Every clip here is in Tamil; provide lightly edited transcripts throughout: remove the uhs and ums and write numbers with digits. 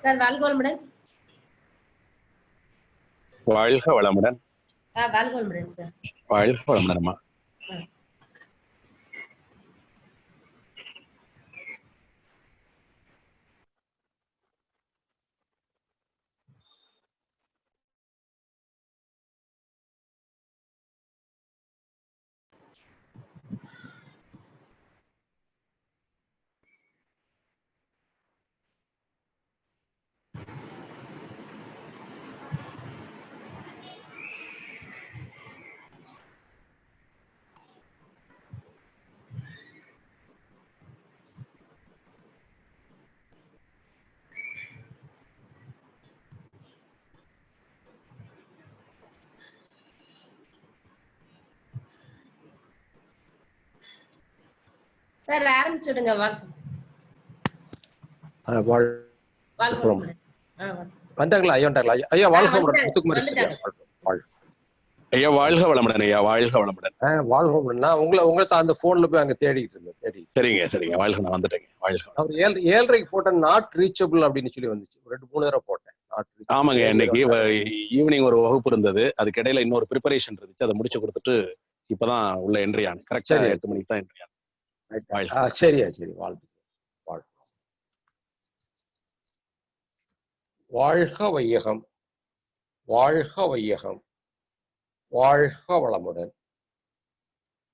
சார் வாழ்க வளமுடன். வாழ்க வளமுடன். வாழ்க வளமுடன் சார். வாழ்க வளமுடன்மா. சார் ஆரம்பிச்சுடுங்க. வந்தாங்களா ஐயா? ஐயா வாழ்க வளமுடன். முத்துக்குமாரி ஐயா வாழ்க வளமுடன். ஐயா வாழ்க வளமுடன். வாழ்க வளமுடன். நான் உங்களை அந்த போன்ல போய் அங்க தேடிட்டு இருந்தேன். சரிங்க வாழ்க. நான் வந்துட்டேங்க. வாழ்க. அவர் 7:30க்கு போட்டேன், நாட் ரீச்சபிள் அப்படின்னு சொல்லி வந்துச்சு. 2-3 தடவை போட்டேன். ஆமாங்க, இன்னைக்கு ஈவினிங் ஒரு வகுப்பு இருந்தது, அதுக்கு இடையில இன்னொரு ப்ரிப்பரேஷன் இருந்துச்சு, அதை முடிச்சு கொடுத்துட்டு இப்பதான் உள்ள என்ட்ரி ஆன. கரெக்டா 8 மணிக்கு தான் என்ட்ரி ஆன. சரியா சரி. வாழ்க வையகம், வாழ்க வையகம், வாழ்க வளமுடன்.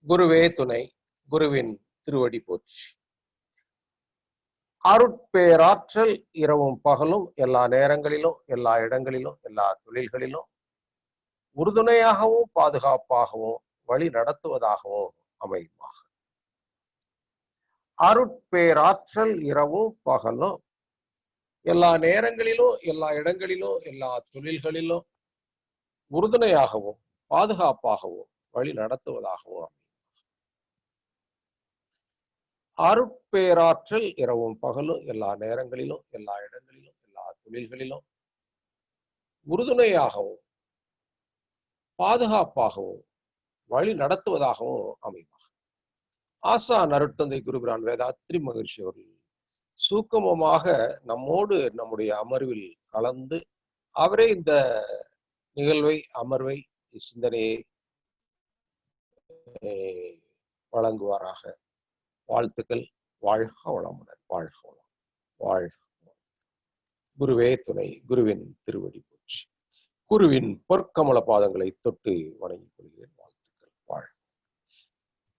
குருவே துணை, குருவின் திருவடி போற்றி. அருட்பேராற்றல் இரவும் பகலும் எல்லா நேரங்களிலும் எல்லா இடங்களிலும் எல்லா தொழில்களிலும் உறுதுணையாகவும் பாதுகாப்பாகவும் வழி நடத்துவதாகவும் அமையுமாக. அருட்பேராற்றல் இரவும் பகலும் எல்லா நேரங்களிலும் எல்லா இடங்களிலும் எல்லா தொழில்களிலும் உறுதுணையாகவும் பாதுகாப்பாகவும் வழி நடத்துவதாகவும் அமையும். அருட்பேராற்றல் இரவும் பகலும் எல்லா நேரங்களிலும் எல்லா இடங்களிலும் எல்லா தொழில்களிலும் உறுதுணையாகவும் பாதுகாப்பாகவும் வழி நடத்துவதாகவும் அமையுமாக. ஆசான் அருட்தந்தை குருபிரான் வேதாத்ரி மகரிஷி அவர்கள் சூக்கமமாக நம்மோடு நம்முடைய அமர்வில் கலந்து அவரே இந்த நிகழ்வை, அமர்வை, சிந்தனையை வழங்குவாராக. வாழ்த்துக்கள். வாழ்க வளமுடன். வாழ்க வளம். வாழ்க. குருவே துணை, குருவின் திருவடி போற்றி. குருவின் பொற்கமல பாதங்களை தொட்டு வணங்கிக் கொள்கிறேன். வாழ்த்துக்கள். வாழ்க.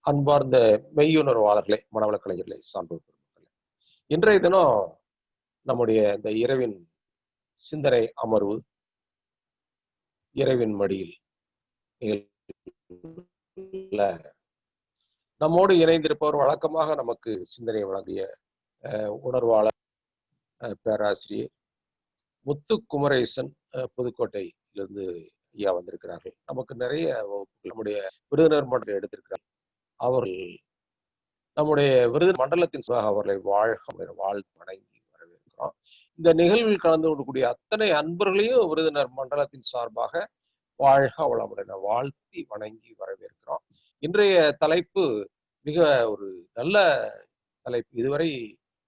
அன்பார்ந்த மெய்யுணர்வாளர்களே, மனவள கலைஞர்களே, சான்றோர் பெருமக்களே, இன்றைய தினம் நம்முடைய இந்த இரவின் சிந்தனை அமர்வு இரவின் மடியில் நம்மோடு இணைந்திருப்பவர் வழக்கமாக நமக்கு சிந்தனை வழங்கிய உணர்வாளர் பேராசிரியர் முத்து குமரேசன் புதுக்கோட்டையிலிருந்து ஐயா வந்திருக்கிறார்கள். நமக்கு நிறைய வகுப்புகள் நம்முடைய விருதுநகர் மண்டலம் எடுத்திருக்கிறார்கள். அவர்கள் நம்முடைய விருது மண்டலத்தின் சார்பாக அவர்களை வாழ்த்து வணங்கி வரவேற்கிறோம். இந்த நிகழ்வில் கலந்து கொள்ளக்கூடிய அத்தனை அன்பர்களையும் விருதுநகர் மண்டலத்தின் சார்பாக வாழ்க வளமுடன் வாழ்த்தி வணங்கி வரவேற்கிறோம். இன்றைய தலைப்பு மிக ஒரு நல்ல தலைப்பு. இதுவரை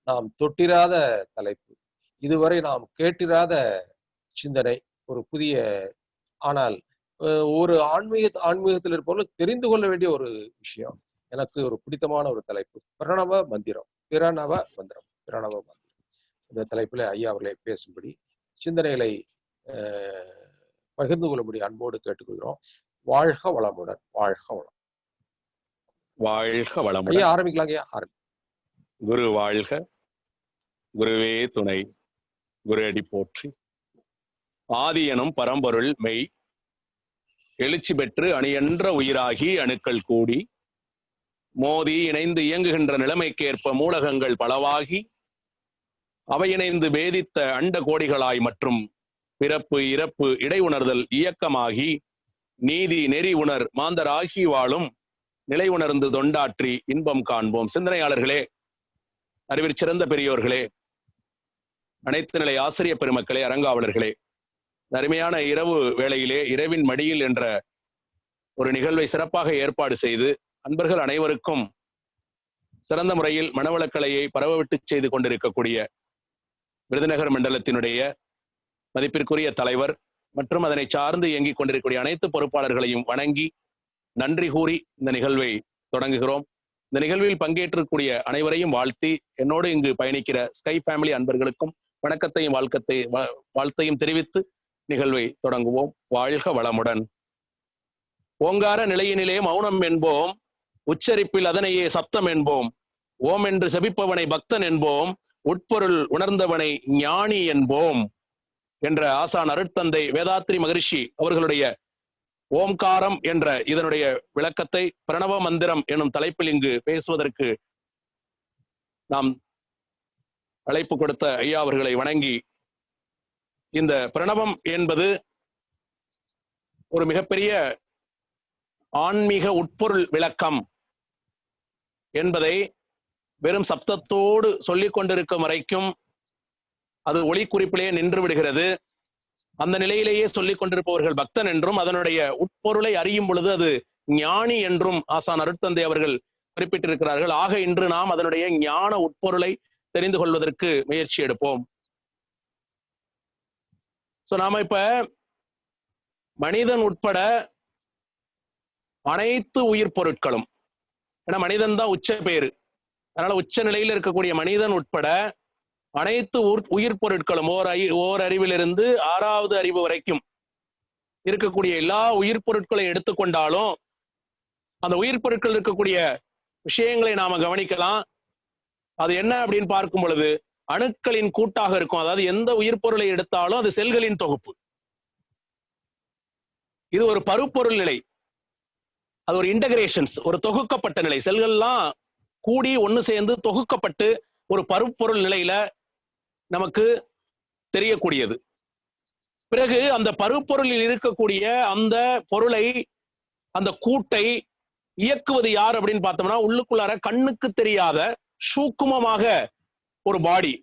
நாம் தொட்டிராத தலைப்பு, இதுவரை நாம் கேட்டிராத சிந்தனை, ஒரு புதிய, ஆனால் ஒரு ஆன்மீகத்தில் இருப்பவர்கள் தெரிந்து கொள்ள வேண்டிய ஒரு விஷயம். எனக்கு ஒரு பிடித்தமான ஒரு தலைப்பு, பிரணவ மந்திரம். இந்த தலைப்பில் ஐயா அவர்களை பேசும்படி, சிந்தனைகளை பகிர்ந்து கொள்ளும்படி அன்போடு கேட்டுக்கொள்கிறோம். வாழ்க வளமுடன். வாழ்க வளம். வாழ்க வளமுடன். ஐயா ஆரம்பிக்கலாங்க. ஐயா குரு வாழ்க. குருவே துணை, குரு அடி போற்றி. ஆதி எனும் பரம்பொருள் மெய் எழுச்சி பெற்று அணியன்ற உயிராகி அணுக்கள் கூடி மோதி இணைந்து இயங்குகின்ற நிலைமைக்கேற்ப மூலகங்கள் பலவாகி அவை இணைந்து வேதித்த அண்ட கோடிகளாய் மற்றும் பிறப்பு இறப்பு இடை உணர்தல் இயக்கமாகி நீதி நெறி உணர் மாந்தராகி வாழும் நிலை உணர்ந்து தொண்டாற்றி இன்பம் காண்போம். சிந்தனையாளர்களே, அறிவிற் சிறந்த பெரியோர்களே, அனைத்து நிலை ஆசிரிய பெருமக்களே, அரங்காவலர்களே, அருமையான இரவு வேளையிலே இரவின் மடியில் என்ற ஒரு நிகழ்வை சிறப்பாக ஏற்பாடு செய்து அன்பர்கள் அனைவருக்கும் சிறந்த முறையில் மனவளக்கலையை பரவவிட்டு செய்து கொண்டிருக்கக்கூடிய விருதுநகர் மண்டலத்தினுடைய மதிப்பிற்குரிய தலைவர் மற்றும் அதனை சார்ந்து இயங்கிக் கொண்டிருக்கக்கூடிய அனைத்து பொறுப்பாளர்களையும் வணங்கி நன்றி கூறி இந்த நிகழ்வை தொடங்குகிறோம். இந்த நிகழ்வில் பங்கேற்றக்கூடிய அனைவரையும் வாழ்த்தி என்னோடு இங்கு பயணிக்கிற ஸ்கை ஃபேமிலி அன்பர்களுக்கும் வணக்கத்தையும் வாழ்த்தையும் தெரிவித்து நிகழ்வை தொடங்குவோம். வாழ்க வளமுடன். ஓங்கார நிலையினிலே மௌனம் என்போம், உச்சரிப்பில் அதனையே சப்தம் என்போம். ஓம் என்று செபிப்பவனை பக்தன் என்போம், உட்பொருள் உணர்ந்தவனை ஞானி என்போம் என்ற ஆசான் அருட்தந்தை வேதாத்ரி மகரிஷி அவர்களுடைய ஓம்காரம் என்ற இதனுடைய விளக்கத்தை பிரணவ மந்திரம் எனும் தலைப்பில் இங்கு பேசுவதற்கு நாம் அழைப்பு கொடுத்த ஐயா அவர்களை வணங்கி, இந்த பிரணவம் என்பது ஒரு மிகப்பெரிய ஆன்மீக உட்பொருள் விளக்கம் என்பதை வெறும் சப்தத்தோடு சொல்லிக் கொண்டிருக்கும் வரைக்கும் அது ஒளி குறிப்பிலேயே நின்று விடுகிறது. அந்த நிலையிலேயே சொல்லிக் கொண்டிருப்பவர்கள் பக்தன் என்றும், அதனுடைய உட்பொருளை அறியும் பொழுது அது ஞானி என்றும் ஆசான் அருட்தந்தை அவர்கள் குறிப்பிட்டிருக்கிறார்கள். ஆக இன்று நாம் அதனுடைய ஞான உட்பொருளை தெரிந்து கொள்வதற்கு முயற்சி எடுப்போம். நாம இப்ப மனிதன் உட்பட அனைத்து உயிர் பொருட்களும், ஏன்னா மனிதன் தான் உச்ச பேரு, அதனால உச்ச நிலையில் இருக்கக்கூடிய மனிதன் உட்பட அனைத்து உயிர் பொருட்களும் ஓர் அறிவிலிருந்து 6வது அறிவு வரைக்கும் இருக்கக்கூடிய எல்லா உயிர் பொருட்களை எடுத்துக்கொண்டாலும் அந்த உயிர் பொருட்கள் இருக்கக்கூடிய விஷயங்களை நாம கவனிக்கலாம். அது என்ன அப்படின்னு பார்க்கும் பொழுது அணுக்களின் கூட்டாக இருக்கும். அதாவது எந்த உயிர் பொருளை எடுத்தாலும் அது செல்களின் தொகுப்பு. இது ஒரு பருப்பொருள் நிலை, அது ஒரு இன்டகிரேஷன்ஸ், ஒரு தொகுக்கப்பட்ட நிலை. செல்கள்லாம் கூடி ஒண்ணு சேர்ந்து தொகுக்கப்பட்டு ஒரு பருப்பொருள் நிலையில நமக்கு தெரியக்கூடியது. பிறகு அந்த பருப்பொருளில் இருக்கக்கூடிய அந்த பொருளை, அந்த கூட்டை இயக்குவது யார் அப்படின்னு பார்த்தோம்னா, உள்ளுக்குள்ளார கண்ணுக்கு தெரியாத சூக்குமமாக ஒரு பாடி,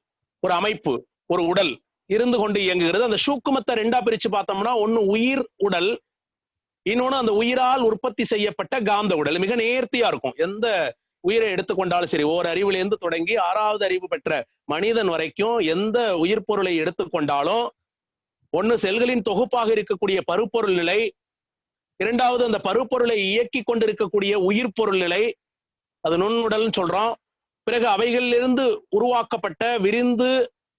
ஒரு அமைப்பு, ஒரு உடல் இருந்து கொண்டு இயங்குகிறது. அந்த சூக்குமத்தை 2ஆ பிரிச்சு பார்த்தோம்னா, ஒண்ணு உயிர் உடல், இன்னொன்னு அந்த உயிரால் உற்பத்தி செய்யப்பட்ட காந்த உடல். மிக நேர்த்தியா இருக்கும். எந்த உயிரை எடுத்துக்கொண்டாலும் சரி, ஓர் அறிவிலிருந்து தொடங்கி 6வது அறிவு பெற்ற மனிதன் வரைக்கும் எந்த உயிர் பொருளை எடுத்துக்கொண்டாலும் ஒண்ணு செல்களின் தொகுப்பாக இருக்கக்கூடிய பருப்பொருள் நிலை, 2வது அந்த பருப்பொருளை இயக்கி கொண்டிருக்கக்கூடிய உயிர் பொருள் நிலை, அது நுண்ணுடல்னு சொல்றோம். பிறகு அவைகளிலிருந்து உருவாக்கப்பட்ட விரிந்து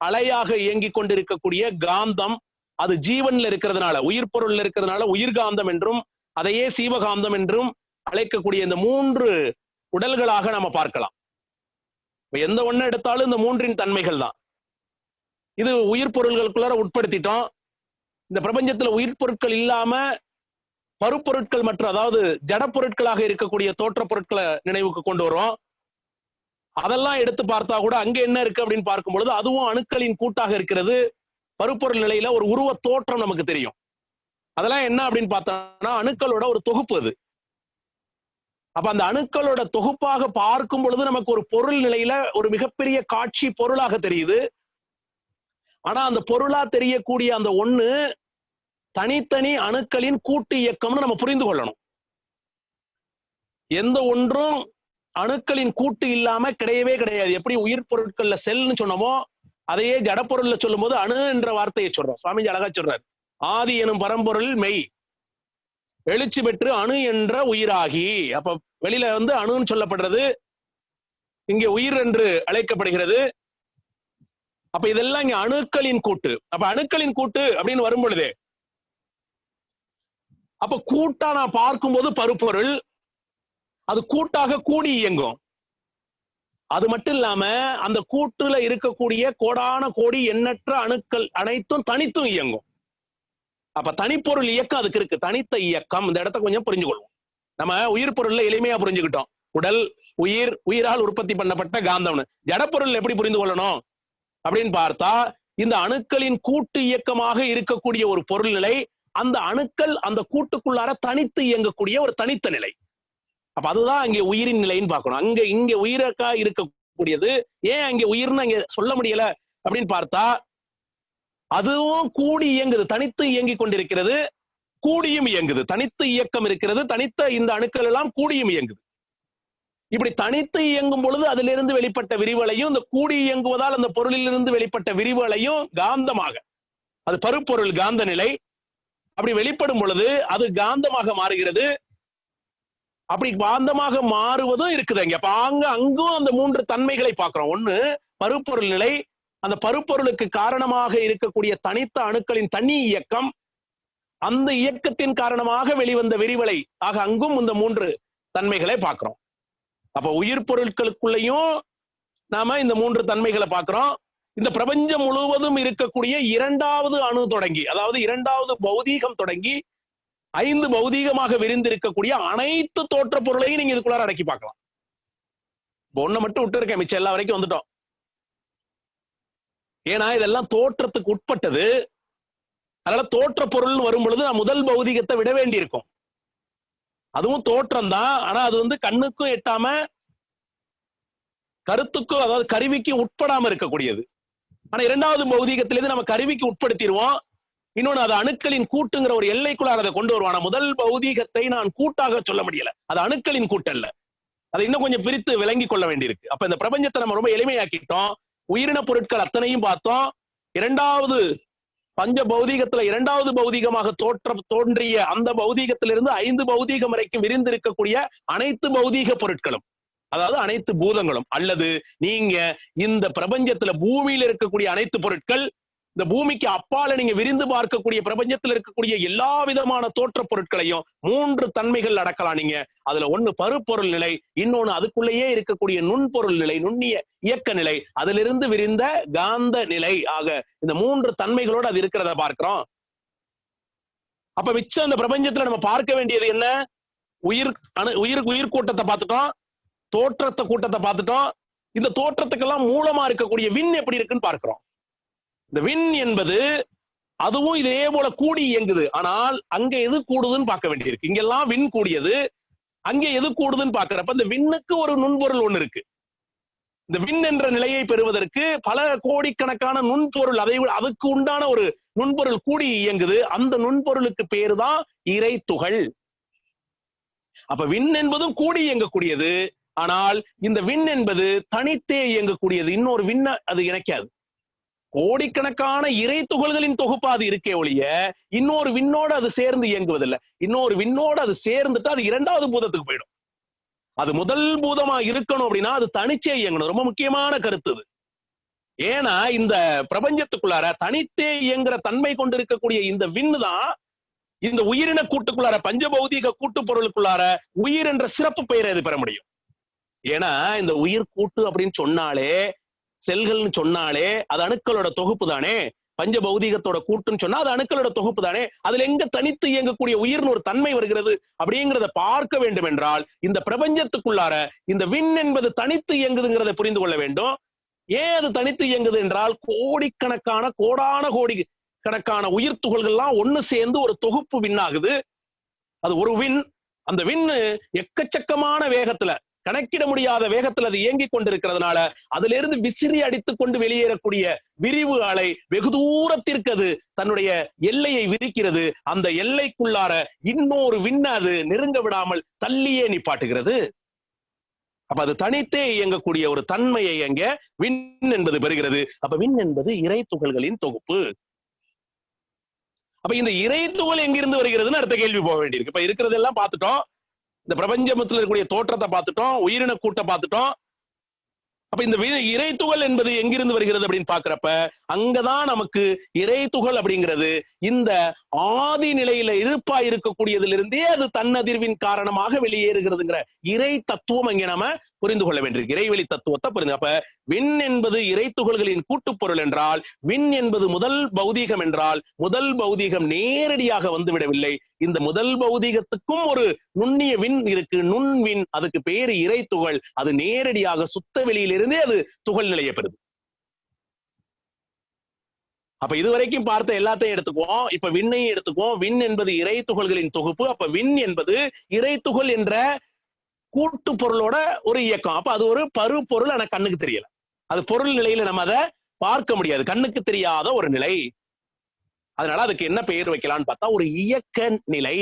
அலையாக இயங்கி கொண்டிருக்கக்கூடிய காந்தம், அது ஜீவன்ல இருக்கிறதுனால, உயிர் பொருள்ல இருக்கிறதுனால உயிர்காந்தம் என்றும் அதையே சீவகாந்தம் என்றும் அழைக்கக்கூடிய இந்த 3 உடல்களாக நம்ம பார்க்கலாம். எந்த ஒண்ணு எடுத்தாலும் இந்த 3இன் தன்மைகள் தான். இது உயிர் பொருள்களுக்குள்ளார உட்படுத்திட்டோம். இந்த பிரபஞ்சத்துல உயிர் பொருட்கள் இல்லாம பருப்பொருட்கள் மற்றும், அதாவது ஜட பொருட்களாக இருக்கக்கூடிய தோற்ற பொருட்களை நினைவுக்கு கொண்டு வரோம். அதெல்லாம் எடுத்து பார்த்தா கூட அங்க என்ன இருக்கு அப்படின்னு பார்க்கும் பொழுது அதுவும் அணுக்களின் கூட்டாக இருக்கிறது. பருப்பொருள் நிலையில ஒரு உருவ தோற்றம் நமக்கு தெரியும். அதெல்லாம் என்ன அப்படின்னு பார்த்தோம்னா அணுக்களோட ஒரு தொகுப்பு அது. அப்ப அந்த அணுக்களோட தொகுப்பாக பார்க்கும் பொழுது நமக்கு ஒரு பொருள் நிலையில ஒரு மிகப்பெரிய காட்சி பொருளாக தெரியுது. ஆனா அந்த பொருளா தெரியக்கூடிய அந்த ஒண்ணு தனித்தனி அணுக்களின் கூட்டு இயக்கம்னு நம்ம புரிந்து கொள்ளணும். எந்த ஒன்றும் அணுக்களின் கூட்டு இல்லாம கிடையவே கிடையாது. எப்படி உயிர் பொருட்கள்ல செல்னு சொன்னோமோ அதையே ஜடப்பொருள்ல சொல்லும் போது அணு என்ற வார்த்தையை சொல்றோம். சுவாமிஜி அழகா சொல்றாரு, ஆதி எனும் பரம்பொருள் மெய் எழுச்சி பெற்று அணு என்ற உயிராகி. அப்ப வெளியில அணுன்னு சொல்லப்படுறது, இங்கே உயிர் என்று அழைக்கப்படுகிறது. அப்ப இதெல்லாம் இங்க அணுக்களின் கூட்டு. அப்ப அணுக்களின் கூட்டு அப்படின்னு வரும் பொழுது அப்ப கூட்டா நான் பார்க்கும்போது பருப்பொருள் அது கூட்டாக கூடி இயங்கும். அது மட்டும் இல்லாம அந்த கூட்டுல இருக்கக்கூடிய கோடான கோடி எண்ணற்ற அணுக்கள் அனைத்தும் தனித்தும் இயங்கும். அப்ப தனிப்பொருள் இயக்கம் அதுக்கு இருக்கு, தனித்த இயக்கம். இந்த இடத்த கொஞ்சம் புரிஞ்சுக்கொள்வோம். நம்ம உயிர் பொருள்ல எளிமையா புரிஞ்சுக்கிட்டோம், உடல், உயிர், உயிரால் உற்பத்தி பண்ணப்பட்ட காந்தம்னு. ஜடப்பொருள் எப்படி புரிந்து கொள்ளணும் அப்படின்னு பார்த்தா, இந்த அணுக்களின் கூட்டு இயக்கமாக இருக்கக்கூடிய ஒரு பொருள் நிலை, அந்த அணுக்கள் அந்த கூட்டுக்குள்ளார தனித்து இயங்கக்கூடிய ஒரு தனித்த நிலை. அப்ப அதுதான் அங்கே உயிரின் நிலைன்னு பார்க்கணும். இங்க உயிரக்கா இருக்கக்கூடியது. ஏன் அங்கே உயிர்னு அங்க சொல்ல முடியல அப்படின்னு பார்த்தா, அதுவும் கூடி இயங்குது, தனித்து இயங்கி கொண்டிருக்கிறது, கூடியும் இயங்குது. தனித்து இயக்கம் இருக்கிறது, தனித்த இந்த அணுக்கள் எல்லாம் கூடியும் இயங்குது. இப்படி தனித்து இயங்கும் பொழுது அதிலிருந்து வெளிப்பட்ட விரிவலையும், இந்த கூடி இயங்குவதால் அந்த பொருளிலிருந்து வெளிப்பட்ட விரிவலையும் காந்தமாக, அது பருப்பொருள் காந்த நிலை, அப்படி வெளிப்படும் பொழுது அது காந்தமாக மாறுகிறது. அப்படி காந்தமாக மாறுவதும் இருக்குது. அங்க அங்கும் அந்த 3 தன்மைகளை பார்க்கிறோம். ஒண்ணு பருப்பொருள் நிலை, அந்த பருப்பொருளுக்கு காரணமாக இருக்கக்கூடிய தனித்த அணுக்களின் தனி இயக்கம், அந்த இயக்கத்தின் காரணமாக வெளிவந்த விரிவலை ஆக அங்கும் இந்த 3 தன்மைகளை பார்க்கிறோம். அப்ப உயிர் பொருட்களுக்குள்ளேயும் நாம இந்த 3 தன்மைகளை பார்க்கிறோம். இந்த பிரபஞ்சம் முழுவதும் இருக்கக்கூடிய 2வது அணு தொடங்கி, அதாவது 2வது பௌதீகம் தொடங்கி 5 பௌதீகமாக விரிந்திருக்கக்கூடிய அனைத்து தோற்ற பொருளையும் நீங்க இதுக்குள்ளார அடக்கி பார்க்கலாம். ஒண்ணு மட்டும் விட்டு இருக்கேன், மிச்சம் எல்லா வரைக்கும் வந்துட்டோம். ஏன்னா இதெல்லாம் தோற்றத்துக்கு உட்பட்டது. அதனால தோற்ற பொருள் வரும் பொழுது நான் முதல் பௌதீகத்தை விட வேண்டி இருக்கும். அதுவும் தோற்றம் தான், ஆனா அது கண்ணுக்கும் எட்டாம கருத்துக்கும், அதாவது கருவிக்கு உட்படாம இருக்கக்கூடியது. ஆனா 2வது பௌதீகத்திலிருந்து நம்ம கருவிக்கு உட்படுத்திடுவோம். இன்னொன்னு அது அணுக்களின் கூட்டுங்கிற ஒரு எல்லைக்குள்ளார அதை கொண்டு வருவான். முதல் பௌதீகத்தை நான் கூட்டாக சொல்ல முடியல, அது அணுக்களின் கூட்டல்ல. அதை இன்னும் கொஞ்சம் பிரித்து விளங்கி கொள்ள வேண்டியிருக்கு. அப்ப இந்த பிரபஞ்சத்தை நம்ம ரொம்ப எளிமையாக்கிட்டோம். உயிரின பொருட்கள் அத்தனையும் பார்த்தோம். 2வது பஞ்ச பௌதீகத்துல 2வது பௌதீகமாக தோன்றிய அந்த பௌதீகத்திலிருந்து 5 பௌதீகம் வரைக்கும் விரிந்திருக்கக்கூடிய அனைத்து பௌதீக பொருட்களும், அதாவது அனைத்து பூதங்களும், அல்லது நீங்க இந்த பிரபஞ்சத்துல பூமியில இருக்கக்கூடிய அனைத்து பொருட்கள், இந்த பூமிக்கு அப்பால நீங்க விரிந்து பார்க்கக்கூடிய பிரபஞ்சத்தில் இருக்கக்கூடிய எல்லா விதமான தோற்ற பொருட்களையும் 3 தன்மைகள் அடக்கலாம் நீங்க. அதுல ஒண்ணு பருப்பொருள் நிலை, இன்னொன்னு அதுக்குள்ளேயே இருக்கக்கூடிய நுண்பொருள் நிலை, நுண்ணிய இயக்க நிலை, அதிலிருந்து விரிந்த காந்த நிலை ஆக இந்த 3 தன்மைகளோடு அது இருக்கிறத பார்க்கிறோம். அப்ப மிச்சம் அந்த பிரபஞ்சத்துல நம்ம பார்க்க வேண்டியது என்ன? உயிர் கூட்டத்தை பார்த்துட்டோம், தோற்றத்தை கூட்டத்தை பார்த்துட்டோம். இந்த தோற்றத்துக்கெல்லாம் மூலமா இருக்கக்கூடிய விண் எப்படி இருக்குன்னு பார்க்கிறோம். இந்த விண் என்பது அதுவும் இதே போல கூடி இயங்குது. ஆனால் அங்க எது கூடுதுன்னு பார்க்க வேண்டியிருக்கு. இங்கெல்லாம் விண் கூடியது, அங்கே எது கூடுதுன்னு பார்க்கிறப்ப இந்த விண்ணுக்கு ஒரு நுண்பொருள் ஒண்ணு இருக்கு. இந்த விண் என்ற நிலையை பெறுவதற்கு பல கோடிக்கணக்கான நுண்பொருள், அதுக்கு உண்டான ஒரு நுண்பொருள் கூடி இயங்குது. அந்த நுண்பொருளுக்கு பேரு தான் இறை துகள். அப்ப விண் என்பதும் கூடி இயங்கக்கூடியது. ஆனால் இந்த விண் என்பது தனித்தே இயங்கக்கூடியது. இன்னொரு விண்ண அது இணைக்காது. கோடிக்கணக்கான இறை துகள்களின் தொகுப்பா அது இருக்கே ஒழிய இன்னொரு விண்ணோடு அது சேர்ந்து இயங்குவதில்லை. இன்னொரு விண்ணோடு அது சேர்ந்துட்டு அது 2வது பூதத்துக்கு போயிடும். அது முதல் பூதமா இருக்கணும் அப்படின்னா அது தனிச்சே இயங்கணும். ரொம்ப முக்கியமான கருத்து இது. ஏன்னா இந்த பிரபஞ்சத்துக்குள்ளார தனித்தே இயங்குற தன்மை கொண்டிருக்கக்கூடிய இந்த விண்ணு தான் இந்த உயிரின கூட்டுக்குள்ளார, பஞ்சபௌதீக கூட்டு பொருளுக்குள்ளார உயிர் என்ற சிறப்பு பெயரை அது பெற முடியும். ஏன்னா இந்த உயிர் கூட்டு அப்படின்னு சொன்னாலே, செல்கள்னு சொன்னாலே அது அணுக்களோட தொகுப்பு தானே. பஞ்ச பௌதீகத்தோட கூட்டுன்னு சொன்னா அது அணுக்களோட தொகுப்பு தானே. அதுல எங்க தனித்து இயங்கக்கூடிய உயிர்னு ஒரு தன்மை வருகிறது அப்படிங்கிறத பார்க்க வேண்டும் என்றால் இந்த பிரபஞ்சத்துக்குள்ளார இந்த விண் என்பது தனித்து இயங்குதுங்கிறத புரிந்து கொள்ள வேண்டும். ஏன் அது தனித்து இயங்குது என்றால் கோடிக்கணக்கான கோடி கணக்கான உயிர் துகள்கள்லாம் ஒண்ணு சேர்ந்து ஒரு தொகுப்பு விண்ணாகுது. அது ஒரு விண். அந்த விண்ணு எக்கச்சக்கமான வேகத்துல, கணக்கிட முடியாத வேகத்தில் அது இயங்கிக் கொண்டிருக்கிறதுனால அதுல இருந்து விசிறி அடித்துக் கொண்டு வெளியேறக்கூடிய விரிவு அலை வெகு தூரத்திற்கு அது தன்னுடைய எல்லையை விரிக்கிறது. அந்த எல்லைக்குள்ளார இன்னொரு விண்ண அது நெருங்க விடாமல் தள்ளியே நிப்பாட்டுகிறது. அப்ப அது தனித்தே இயங்கக்கூடிய ஒரு தன்மையை அங்க விண் என்பது பெறுகிறது. அப்ப விண் என்பது இறை துகள்களின் தொகுப்பு. அப்ப இந்த இறை துகள் எங்கிருந்து வருகிறதுன்னு அடுத்த கேள்வி போக வேண்டியிருக்கு. இப்ப இருக்கிறதெல்லாம் பார்த்துட்டோம். இந்த பிரபஞ்சத்துல இருக்கக்கூடிய தோற்றத்தை பார்த்துட்டோம், உயிரின கூட்ட பார்த்துட்டோம். அப்ப இந்த இறை துகள் என்பது எங்கிருந்து வருகிறது அப்படின்னு பாக்குறப்ப அங்கதான் நமக்கு இறை துகள் அப்படிங்கிறது இந்த ஆதி நிலையில இருப்பா இருக்கக்கூடியதிலிருந்தே அது தன்னதிர்வின் காரணமாக வெளியேறுகிறதுங்கிற இறை தத்துவம் அங்கே நாம புரிந்து கொள்ள வேண்டியிருக்கு. இறைவெளி தத்துவத்தை புரிந்து. அப்ப விண் என்பது இறை துகள்களின் கூட்டுப்பொருள் என்றால், விண் என்பது முதல் பௌதீகம் என்றால், முதல் பௌதீகம் நேரடியாக வந்துவிடவில்லை. இந்த முதல் பௌதீகத்துக்கும் ஒரு நுண்ணிய விண் இருக்கு, நுண்விண். அதுக்கு பேரு இறை துகள். அது நேரடியாக சுத்த வெளியிலிருந்தே அது துகள் நிலையை பெறுது. அப்ப இதுவரைக்கும் பார்த்த எல்லாத்தையும் எடுத்துக்குவோம். இப்ப விண்ணையும் எடுத்துக்குவோம். விண் என்பது இறை துகள்களின் தொகுப்பு. அப்ப விண் என்பது இறை துகள் என்ற கூட்டு பொருளோட ஒரு இயக்கம். அப்ப அது ஒரு பருப்பொருள். ஆனா கண்ணுக்கு தெரியல. அது பொருள் நிலையில நம்ம அதை பார்க்க முடியாது, கண்ணுக்கு தெரியாத ஒரு நிலை. அதனால அதுக்கு என்ன பெயர் வைக்கலாம்னு பார்த்தா ஒரு இயக்க நிலை.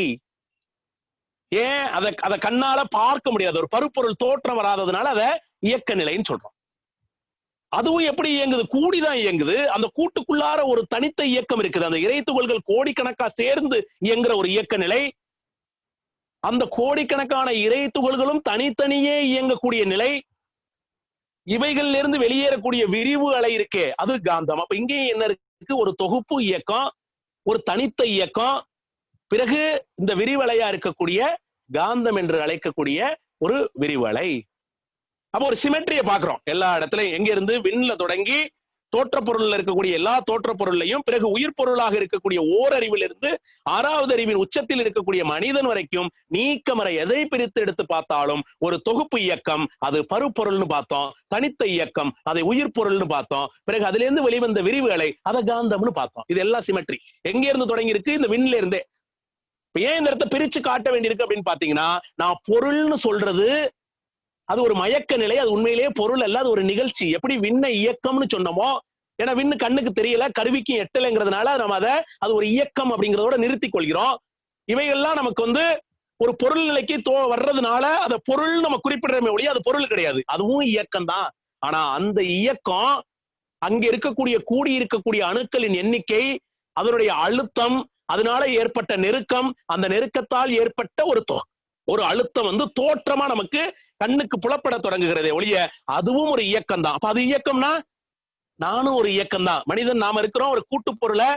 ஏன் அதை கண்ணால பார்க்க முடியாது, ஒரு பருப்பொருள் தோற்றம் வராததுனால அதை இயக்க நிலைன்னு சொல்றோம். அதுவும் எப்படி இயங்குது? கூடிதான் இயங்குது. அந்த கூட்டுக்குள்ளார ஒரு தனித்த இயக்கம் இருக்குது. அந்த இறை துகள்கள் கோடிக்கணக்கா சேர்ந்து இயங்குற ஒரு இயக்க நிலை. அந்த கோடிக்கணக்கான இறை துகள்களும் தனித்தனியே இயங்கக்கூடிய நிலை. இவைகள்ல இருந்து வெளியேறக்கூடிய விரிவு அலை இருக்கே, அது காந்தம். அப்ப இங்கேயும் என்ன இருக்கு? ஒரு தொகுப்பு இயக்கம், ஒரு தனித்த இயக்கம், பிறகு இந்த விரிவலையா இருக்கக்கூடிய காந்தம் என்று அழைக்கக்கூடிய ஒரு விரிவலை. அப்ப ஒரு சிமெட்ரியை பாக்குறோம் எல்லா இடத்துலயும். எங்க இருந்து? விண்ல தொடங்கி தோற்ற பொருள்ல இருக்கக்கூடிய எல்லா தோற்ற பொருளையும், பிறகு உயிர் பொருளாக இருக்கக்கூடிய ஓரறிவில் இருந்து 6வது அறிவின் உச்சத்தில் இருக்கக்கூடிய மனிதன் வரைக்கும் நீக்கமறை எதை பிரித்து எடுத்து பார்த்தாலும் ஒரு தொகுப்பு இயக்கம், அது பருப்பொருள்னு பார்த்தோம். தனித்த இயக்கம், அதை உயிர் பொருள்னு பார்த்தோம். பிறகு அதுல இருந்து வெளிவந்த விரிவுகளை அதை காந்தம்னு பார்த்தோம். இது எல்லாம் சிமெட்ரி. எங்க இருந்து தொடங்கி இருக்கு? இந்த விண்ல இருந்தே. ஏன் இந்த இடத்தை பிரிச்சு காட்ட வேண்டியிருக்கு அப்படின்னு பாத்தீங்கன்னா, நான் பொருள்னு சொல்றது அது ஒரு மயக்க நிலை, அது உண்மையிலேயே பொருள் அல்ல, அது ஒரு நிகழ்ச்சி. எப்படி விண்ணை இயக்கம்னு சொன்னோமோ, ஏன்னா விண்ணு கண்ணுக்கு தெரியல, கருவிக்கும் எட்டலைங்கிறதுனால நம்ம அது ஒரு இயக்கம் அப்படிங்கிறதோட நிறுத்தி கொள்கிறோம். இவைகள்லாம் நமக்கு ஒரு பொருள் நிலைக்கு வர்றதுனால அதை பொருள் நம்ம குறிப்பிடுறமே ஒழிய அது பொருள் கிடையாது, அதுவும் இயக்கம் தான். ஆனா அந்த இயக்கம் அங்க இருக்கக்கூடிய கூடி இருக்கக்கூடிய அணுக்களின் எண்ணிக்கை, அதனுடைய அழுத்தம், அதனால ஏற்பட்ட நெருக்கம், அந்த நெருக்கத்தால் ஏற்பட்ட ஒரு அழுத்தம் தோற்றமா நமக்கு கண்ணுக்கு புலப்பட தொடங்குகிறதே ஒழிய அதுவும் ஒரு இயக்கம் தான். அப்ப அது இயக்கம்னா நானும் ஒரு இயக்கம் தான். மனிதன் நாம இருக்கிறோம், ஒரு கூட்டு பொருளை,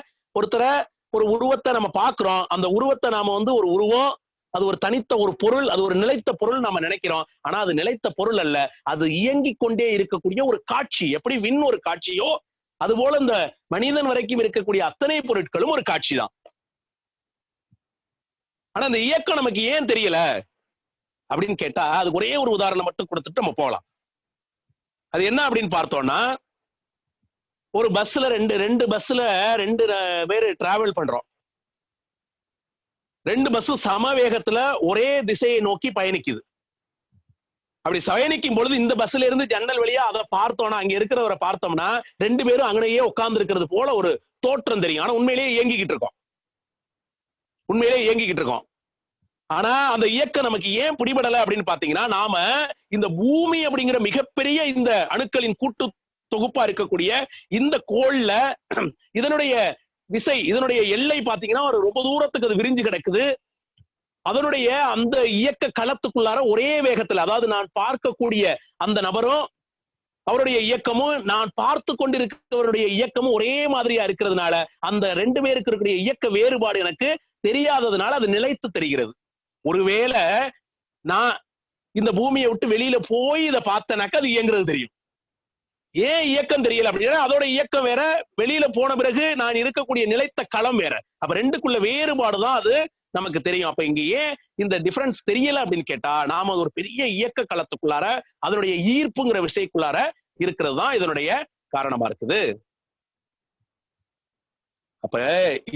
ஒரு உருவத்தை நம்ம பார்க்கிறோம். அந்த உருவத்தை நாம ஒரு உருவம், அது ஒரு தனித்த ஒரு பொருள், அது ஒரு நிலைத்த பொருள் நாம நினைக்கிறோம். ஆனா அது நிலைத்த பொருள் அல்ல, அது இயங்கிக் கொண்டே இருக்கக்கூடிய ஒரு காட்சி. எப்படி விண் ஒரு காட்சியோ அதுபோல இந்த மனிதன் வரைக்கும் இருக்கக்கூடிய அத்தனை பொருட்களும் ஒரு காட்சி தான். ஆனா இந்த இயக்கம் நமக்கு ஏன் தெரியல அப்படின்னு கேட்டா, அது ஒரே ஒரு உதாரணம் மட்டும் கொடுத்துட்டு நம்ம போகலாம். அது என்ன அப்படின்னு பார்த்தோம்னா, ஒரு பஸ்ல ரெண்டு பஸ்ல 2 பேர் டிராவல் பண்றோம். 2 பஸ் சம வேகத்துல ஒரே திசையை நோக்கி பயணிக்குது. அப்படி பயணிக்கும் பொழுது இந்த பஸ்ல இருந்து ஜன்னல் வழியா அதை பார்த்தோம்னா, அங்க இருக்கிறவரை பார்த்தோம்னா 2 பேரும் அங்கனையே உட்கார்ந்து இருக்கிறது போல ஒரு தோற்றம் தெரியும். ஆனா உண்மையிலேயே இயங்கிக்கிட்டு இருக்கோம். ஆனா அந்த இயக்கம் நமக்கு ஏன் பிடிபடல அப்படின்னு பாத்தீங்கன்னா, நாம இந்த பூமி அப்படிங்கிற மிகப்பெரிய இந்த அணுக்களின் கூட்டு தொகுப்பா இருக்கக்கூடிய இந்த கோள்ல இதனுடைய விசை, இதனுடைய எல்லை பாத்தீங்கன்னா ஒரு ரொம்ப தூரத்துக்கு அது விரிஞ்சு கிடக்குது. அதனுடைய அந்த இயக்க களத்துக்குள்ளார ஒரே வேகத்துல, அதாவது நான் பார்க்கக்கூடிய அந்த நபரும் அவருடைய இயக்கமும் நான் பார்த்து கொண்டிருக்கிறவருடைய இயக்கமும் ஒரே மாதிரியா இருக்கிறதுனால அந்த 2 பேருக்கு இருக்கக்கூடிய இயக்க வேறுபாடு எனக்கு தெரியாததுனால அது நிலைத்து தெரிகிறது. ஒருவேளை நான் இந்த பூமியை விட்டு வெளியில போய் இதை பார்த்தனாக்க அது இயங்குறது தெரியும். ஏன் இயக்கம் தெரியல அப்படின்னா, அதோட இயக்கம் வேற, வெளியில போன பிறகு நான் இருக்கக்கூடிய நிலைத்த களம் வேற. அப்ப 2க்குள்ள வேறுபாடுதான் அது நமக்கு தெரியும். அப்ப இங்க ஏன் இந்த டிஃபரன்ஸ் தெரியல அப்படின்னு கேட்டா, நாம ஒரு பெரிய இயக்க களத்துக்குள்ளார அதனுடைய ஈர்ப்புங்கிற விஷயக்குள்ளார இருக்கிறது தான் இதனுடைய காரணமா இருக்குது. அப்ப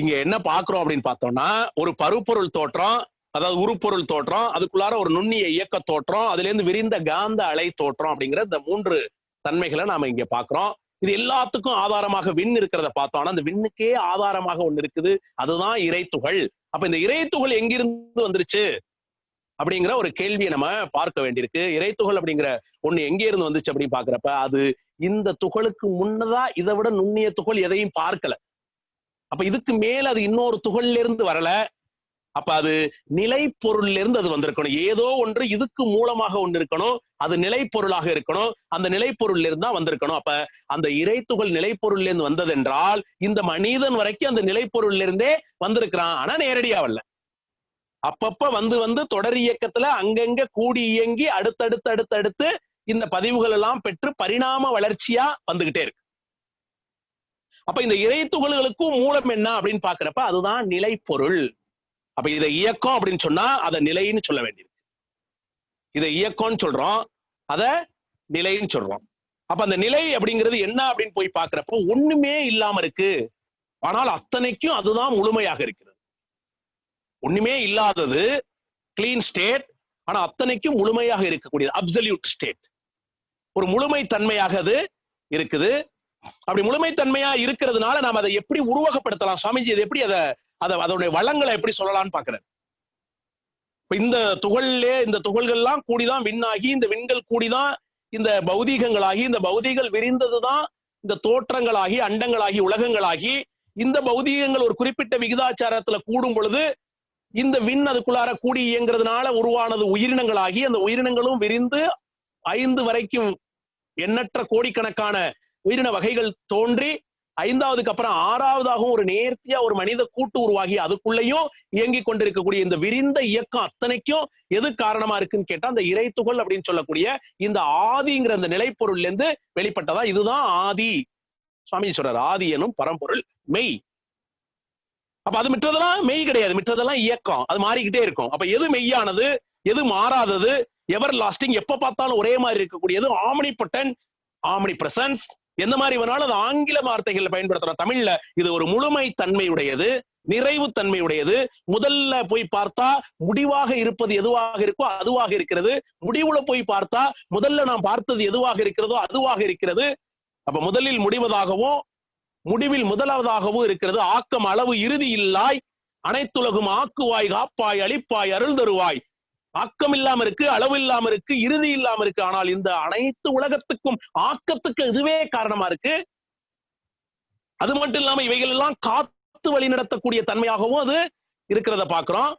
இங்க என்ன பாக்குறோம் அப்படின்னு பார்த்தோம்னா, ஒரு பருப்பொருள் தோற்றம், அதாவது உருப்பொருள் தோற்றம், அதுக்குள்ளார ஒரு நுண்ணிய இயக்க தோற்றம், அதுல இருந்து விரிந்த காந்த அலை தோற்றம் அப்படிங்கிற இந்த 3 தன்மைகளை நாம இங்க பாக்குறோம். இது எல்லாத்துக்கும் ஆதாரமாக விண் இருக்கிறத பார்த்தோம்னா, அந்த விண்ணுக்கே ஆதாரமாக ஒண்ணு இருக்குது, அதுதான் இறைத்துகள். அப்ப இந்த இறைத்துகள் எங்கிருந்து வந்துருச்சு அப்படிங்கிற ஒரு கேள்வியை நம்ம பார்க்க வேண்டியிருக்கு. இறைத்துகள் அப்படிங்கிற ஒண்ணு எங்க இருந்து வந்துச்சு அப்படின்னு பாக்குறப்ப, அது இந்த துகளுக்கு முன்னதா இதை விட நுண்ணிய துகள் எதையும் பார்க்கல. அப்ப இதுக்கு மேல அது இன்னொரு துகள்ல இருந்து வரல. அப்ப அது நிலைப்பொருள்ல இருந்து அது வந்திருக்கணும். ஏதோ ஒன்று இதுக்கு மூலமாக ஒன்று இருக்கணும், அது நிலைப்பொருளாக இருக்கணும், அந்த நிலைப்பொருள்ல இருந்து தான் வந்திருக்கணும். அப்ப அந்த இறைத்துகள் நிலைப்பொருள்ல இருந்து வந்ததென்றால் இந்த மனிதன் வரைக்கும் அந்த நிலைப்பொருள்ல இருந்தே வந்திருக்கிறான். ஆனா நேரடியா வரல, அப்பப்ப வந்து தொடர் இயக்கத்துல அங்கங்க கூடி இயங்கி அடுத்தடுத்து இந்த பதிவுகள் எல்லாம் பெற்று பரிணாம வளர்ச்சியா வந்துகிட்டே இருக்கு. அப்ப இந்த இறைத்துகள்களுக்கும் மூலம் என்ன அப்படின்னு பாக்குறப்ப அதுதான் நிலைப்பொருள். அப்ப இதை இயக்கம் அப்படின்னு சொன்னா அதை நிலைன்னு சொல்ல வேண்டியிருக்கு. இதை இயக்கம்னு சொல்றோம், அத நிலைன்னு சொல்றோம். அப்ப அந்த நிலை அப்படிங்கிறது என்ன அப்படின்னு போய் பாக்குறப்போ ஒண்ணுமே இல்லாம இருக்கு, ஆனால் அத்தனைக்கும் அதுதான் முழுமையாக இருக்கிறது. ஒண்ணுமே இல்லாதது கிளீன் ஸ்டேட், ஆனா அத்தனைக்கும் முழுமையாக இருக்கக்கூடியது அப்சல்யூட் ஸ்டேட், ஒரு முழுமை தன்மையாக அது இருக்குது. அப்படி முழுமைத்தன்மையா இருக்கிறதுனால நாம் அதை எப்படி உருவகப்படுத்தலாம்? சுவாமிஜி அதை எப்படி அதோடைய வளங்களை எப்படி சொல்லலாம்னு பாக்குறாரு. இப்ப இந்த துகள்கள்லாம் கூடிதான் விண்ணாகி, இந்த விண்கள் கூடிதான் இந்த பௌதீகங்களாகி, இந்த பௌதீகங்கள் விரிந்ததுதான் இந்த தோற்றங்களாகி, அண்டங்களாகி, உலகங்களாகி, இந்த பௌதீகங்கள் ஒரு குறிப்பிட்ட விகிதாச்சாரத்துல கூடும் பொழுது இந்த விண் அதுக்குள்ளார கூடி இயங்குறதுனால உருவானது உயிரினங்களாகி, அந்த உயிரினங்களும் விரிந்து 5 வரைக்கும் எண்ணற்ற கோடிக்கணக்கான உயிரின வகைகள் தோன்றி 5வதுக்கு அப்புறம் 6வதாகவும் ஒரு நேர்த்தியா ஒரு மனித கூட்டு உருவாகி அதுக்குள்ளேயும் இயங்கி கொண்டிருக்கக்கூடிய இந்த விரிந்த இயக்கம் அத்தனைக்கும் எது காரணமா இருக்குன்னு கேட்டா அந்த இறைத்துகள் அப்படின்னு சொல்லக்கூடிய இந்த ஆதிங்கிற அந்த நிலைப்பொருள்ல இருந்து வெளிப்பட்டதா இதுதான் ஆதி. சுவாமி சொல்றார் ஆதி எனும் பரம்பொருள் மெய். அப்ப அது மிற்றதெல்லாம் மெய் கிடையாது, மிற்றதெல்லாம் இயக்கம், அது மாறிக்கிட்டே இருக்கும். அப்ப எது மெய்யானது, எது மாறாதது, எவர் லாஸ்டிங், எப்ப பார்த்தாலும் ஒரே மாதிரி இருக்கக்கூடியது ஆம்னிபொட்டன்ட், ஆம்னி பிரசன்ஸ், எந்த மாதிரி வேணாலும் அது ஆங்கில வார்த்தைகள் பயன்படுத்துறோம். தமிழ்ல இது ஒரு முழுமை தன்மையுடையது, நிறைவு தன்மையுடையது. முதல்ல போய் பார்த்தா முடிவாக இருப்பது எதுவாக இருக்கோ அதுவாக இருக்கிறது, முடிவுல போய் பார்த்தா முதல்ல நாம் பார்த்தது எதுவாக இருக்கிறதோ அதுவாக இருக்கிறது. அப்ப முதலில் முடிவதாகவும் முடிவில் முதலாவதாகவும் இருக்கிறது. ஆக்கம் அளவு இறுதி இல்லாய், அனைத்துலகும் ஆக்குவாய், காப்பாய், அழிப்பாய், அருள் தருவாய். ஆக்கம் இல்லாம இருக்கு, அளவு இல்லாம இருக்கு, இறுதி இல்லாம இருக்கு. ஆனால் இந்த அனைத்து உலகத்துக்கும் ஆக்கத்துக்கு இதுவே காரணமா இருக்கு. அது மட்டும் இல்லாம இவைகள் எல்லாம் காத்து வழி நடத்தக்கூடிய தன்மையாகவும் அது இருக்கிறத பாக்குறோம்.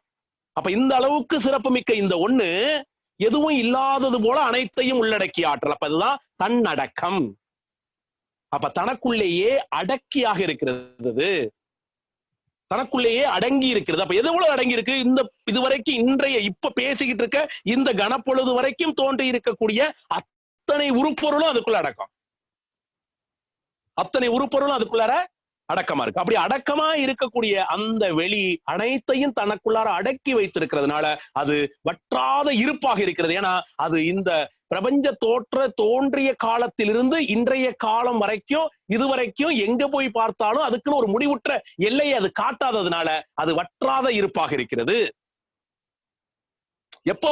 அப்ப இந்த அளவுக்கு சிறப்புமிக்க இந்த ஒண்ணு எதுவும் இல்லாதது போல அனைத்தையும் உள்ளடக்கிய ஆற்றல். அப்ப அதுதான் தன்னடக்கம். அப்ப தனக்குள்ளேயே அடக்கியாக இருக்கிறது, தனக்குள்ளேயே அடங்கி இருக்கிறது. அப்ப எவ்வளவு அடங்கி இருக்கு? இந்த இதுவரைக்கும் இன்றைய இப்ப பேசிக்கிட்டு இருக்க இந்த கணப்பொழுது வரைக்கும் தோன்றி இருக்கக்கூடிய அத்தனை உருப்பொருளும் அதுக்குள்ள அடக்கம், அத்தனை உருப்பொருளும் அதுக்குள்ளார அடக்கமா இருக்கு. அப்படி அடக்கமா இருக்கக்கூடிய அந்த வெளி அனைத்தையும் தனக்குள்ளார அடக்கி வைத்திருக்கிறதுனால அது வற்றாத இருப்பாக இருக்கிறது. ஏன்னா அது இந்த பிரபஞ்ச தோன்றிய காலத்திலிருந்து இன்றைய காலம் வரைக்கும் இதுவரைக்கும் எங்க போய் பார்த்தாலும் அதுக்குன்னு ஒரு முடிவுற்ற எல்லையை அது காட்டாததுனால அது வற்றாத இருப்பாக இருக்கிறது. எப்போ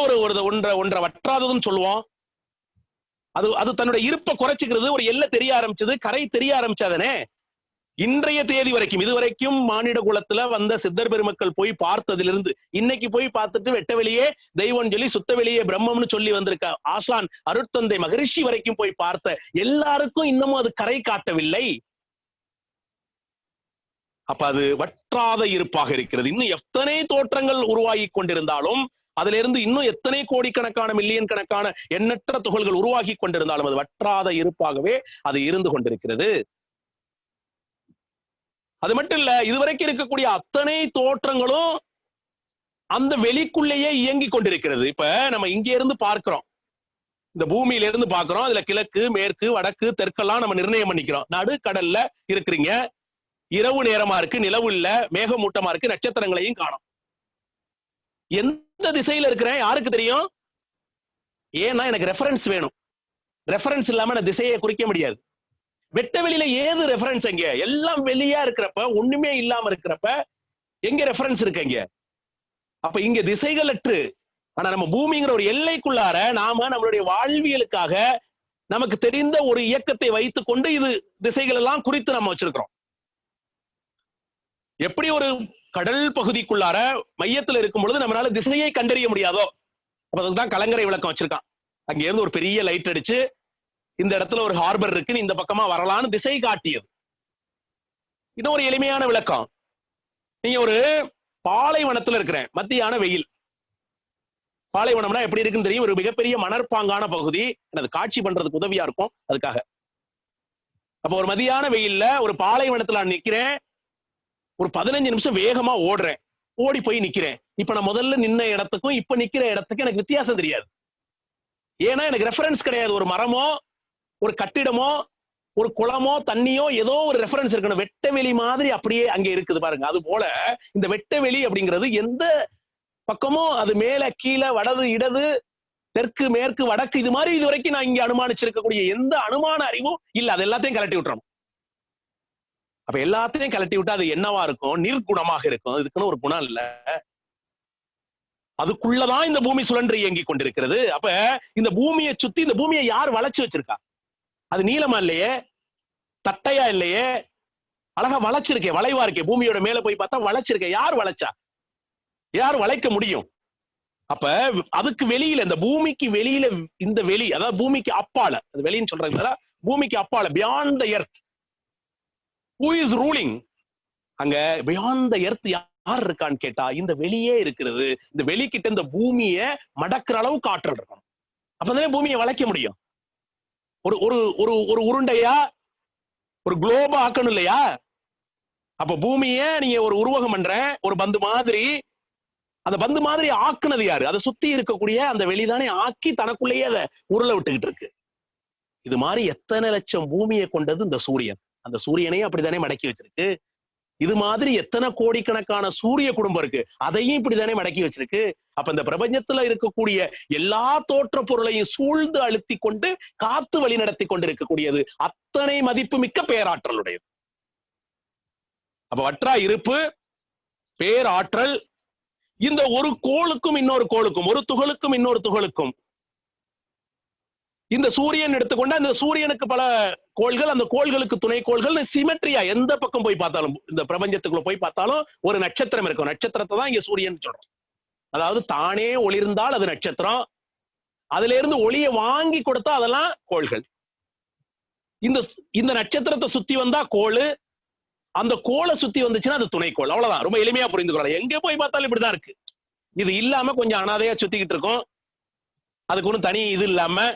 ஒன்றை வற்றாததுன்னு சொல்லுவோம்? அது தன்னுடைய இருப்பை குறைச்சிக்கிறது, ஒரு எல்லை தெரிய ஆரம்பிச்சது, கரை தெரிய ஆரம்பிச்சாதனே. இன்றைய தேதி வரைக்கும் இதுவரைக்கும் மானிட குலத்துல வந்த சித்தர் பெருமக்கள் போய் பார்த்ததிலிருந்து இன்னைக்கு போய் பார்த்துட்டு வெட்ட வெளியே தெய்வம் சொல்லி சுத்த வெளியே பிரம்மம்னு சொல்லி வந்திருக்க ஆசான் அருட்தந்தை மகரிஷி வரைக்கும் போய் பார்த்த எல்லாருக்கும் இன்னமும் அது கரை காட்டவில்லை. அப்ப அது வற்றாத இருப்பாக இருக்கிறது. இன்னும் எத்தனை தோற்றங்கள் உருவாகி கொண்டிருந்தாலும், அதுல இருந்து இன்னும் எத்தனை கோடிக்கணக்கான மில்லியன் கணக்கான எண்ணற்ற துகள்கள் உருவாகி கொண்டிருந்தாலும் அது வற்றாத இருப்பாகவே அது இருந்து கொண்டிருக்கிறது. அது மட்டும் இல்ல, இதுவரைக்கும் இருக்கக்கூடிய அத்தனை தோற்றங்களும் அந்த வெளிக்குள்ளேயே இயங்கி கொண்டிருக்கிறது. இப்ப நம்ம இங்க இருந்து பார்க்கிறோம், இந்த பூமியில இருந்து பார்க்கிறோம். அதுல கிழக்கு, மேற்கு, வடக்கு, தெற்கெல்லாம் நம்ம நிர்ணயம் பண்ணிக்கிறோம். நடு கடல்ல இருக்கிறீங்க, இரவு நேரமா இருக்கு, நிலவு இல்ல, மேகமூட்டமா இருக்கு, நட்சத்திரங்களையும் காணும். எந்த திசையில இருக்கிறேன் யாருக்கு தெரியும்? ஏன்னா எனக்கு ரெஃபரன்ஸ் வேணும். ரெஃபரன்ஸ் இல்லாம நான் திசையை குறிக்க முடியாது. வெட்ட வெளியில ஏது ரெஃபரன்ஸ்? எங்க எல்லாம் வெளியா இருக்கிறப்ப, ஒண்ணுமே இல்லாம இருக்கிறப்ப எங்க ரெஃபரன்ஸ் இருக்கு? எங்க? அப்ப இங்க திசைகள் அற்று, ஆனா நம்ம பூமிங்கிற ஒரு எல்லைக்குள்ளார நாம நம்மளுடைய வாழ்வியலுக்காக நமக்கு தெரிந்த ஒரு இயக்கத்தை வைத்துக் கொண்டு இது திசைகள் எல்லாம் குறித்து நம்ம வச்சிருக்கிறோம். எப்படி ஒரு கடல் பகுதிக்குள்ளார மையத்துல இருக்கும் பொழுது நம்மளால திசையை கண்டறிய முடியாதோ, அப்ப அதுதான் கலங்கரை விளக்கம் வச்சிருக்கான். அங்க இருந்து ஒரு பெரிய லைட் அடிச்சு இந்த இடத்துல ஒரு ஹார்பர் இருக்குன்னு இந்த பக்கமா வரலான்னு திசை காட்டியது. இது ஒரு எளிமையான விளக்கம். நீங்க ஒரு பாலைவனத்துல இருக்கிறேன், மத்தியான வெயில். பாலைவனம்னா எப்படி இருக்குன்னு தெரியும், ஒரு மிகப்பெரிய மணற்பாங்கான பகுதி. அது காட்சி பண்றதுக்கு உதவியா இருக்கும் அதுக்காக. அப்ப ஒரு மதியான வெயில்ல ஒரு பாலைவனத்துல நான் நிக்கிறேன், ஒரு 15 நிமிஷம் வேகமா ஓடுறேன், ஓடி போய் நிக்கிறேன். இப்ப நான் முதல்ல நின்ன இடத்துக்கும் இப்ப நிக்கிற இடத்துக்கும் எனக்கு வித்தியாசம் தெரியாது. ஏன்னா எனக்கு ரெஃபரன்ஸ் கிடையாது. ஒரு மரமோ, ஒரு கட்டிடமோ, ஒரு குளமோ, தண்ணியோ, ஏதோ ஒரு ரெஃபரன்ஸ் இருக்கணும். வெட்ட வெளி மாதிரி அப்படியே அங்க இருக்குது பாருங்க. அது போல இந்த வெட்ட வெளி அப்படிங்கிறது எந்த பக்கமும் அது மேல கீழே, வடது இடது, தெற்கு மேற்கு வடக்கு, இது மாதிரி இது வரைக்கும் நான் இங்க அனுமானிச்சிருக்கக்கூடிய எந்த அனுமான அறிவும் இல்ல. அது எல்லாத்தையும் கலட்டி விட்டுறணும். அப்ப எல்லாத்தையும் கலட்டி விட்டா அது என்னவா இருக்கும்? நிர்குணமாக இருக்கும். இதுக்குன்னு ஒரு குணம் இல்ல. அதுக்குள்ளதான் இந்த பூமி சுழன்று இயங்கி கொண்டிருக்கிறது. அப்ப இந்த பூமியை சுத்தி, இந்த பூமியை யார் வளைச்சு வச்சிருக்கா? அது நீளமா இல்லையே, தட்டையா இல்லையே, அழகா வளைச்சிருக்கே, வளைவா இருக்கே. பூமியோட மேல போய் பார்த்தா வளைச்சிருக்கே. யார் வளைச்சா? யார் வளைக்க முடியும்? அப்ப அதுக்கு வெளியில, இந்த பூமிக்கு வெளியில, இந்த வெளி, அதாவது பூமிக்கு அப்பால, அது வெளின்னு சொல்றாங்க, பூமிக்கு அப்பால, beyond the earth, who is ruling? அங்க பியாண்ட் த எர்த் யார் இருக்கான்னு கேட்டா இந்த வெளியே இருக்கிறது. இந்த வெளிக்கிட்ட இந்த பூமியை மடக்கிற அளவுக்கு ஆற்றல் இருக்கணும். அப்பதானே பூமியை வளைக்க முடியும். ஒரு ஒரு ஒரு ஒரு உருண்டையா, ஒரு குளோபா ஆக்கணும் இல்லையா? அப்ப பூமிய நீங்க ஒரு உருவகம் பண்ற, ஒரு பந்து மாதிரி, அந்த பந்து மாதிரி ஆக்குனது யாரு? அதை சுத்தி இருக்கக்கூடிய அந்த வெளிதானே ஆக்கி தனக்குள்ளேயே அதை உருளை விட்டுக்கிட்டு இருக்கு. இது மாதிரி எத்தனை லட்சம் பூமியை கொண்டது இந்த சூரியன். அந்த சூரியனையும் அப்படித்தானே மடக்கி வச்சிருக்கு. இது மாதிரி எத்தனை கோடிக்கணக்கான சூரிய குடும்பம் இருக்கு, அதையும் இப்படித்தானே மடக்கி வச்சிருக்கு. அப்ப இந்த பிரபஞ்சத்துல இருக்கக்கூடிய எல்லா தோற்ற பொருளையும் சூழ்ந்து அழுத்தி கொண்டு காத்து வழி நடத்தி கொண்டு இருக்கக்கூடியது அத்தனை மதிப்பு மிக்க பேராற்றலுடையது. அப்ப வற்றா இருப்பு, பேராற்றல், இந்த ஒரு கோளுக்கும் இன்னொரு கோளுக்கும், ஒரு துகளுக்கும் இன்னொரு துகளுக்கும், இந்த சூரியன் எடுத்துக்கொண்ட அந்த சூரியனுக்கு பல கோள்கள், அந்த கோள்களுக்கு துணை கோள்கள், சிமெட்ரியா எந்த பக்கம் போய் பார்த்தாலும், இந்த பிரபஞ்சத்துக்குள்ள போய் பார்த்தாலும் ஒரு நட்சத்திரம் இருக்கும். நட்சத்திரத்தை தான் இங்க சூரியன் சொல்றோம். அதாவது தானே ஒளிர்ந்தால் அது நட்சத்திரம், அதுல இருந்து ஒளியை வாங்கி கொடுத்தா அதெல்லாம் கோள்கள். இந்த நட்சத்திரத்தை சுத்தி வந்தா கோளு, அந்த கோளை சுத்தி வந்துச்சுன்னா அது துணைக்கோள். அவ்வளவுதான். ரொம்ப எளிமையா புரிந்து கொள்ளலாம். எங்க போய் பார்த்தாலும் இப்படிதான் இருக்கு. இது இல்லாம கொஞ்சம் அனாதையா சுத்திக்கிட்டு இருக்கோம். அதுக்கு ஒன்றும் தனி இது இல்லாம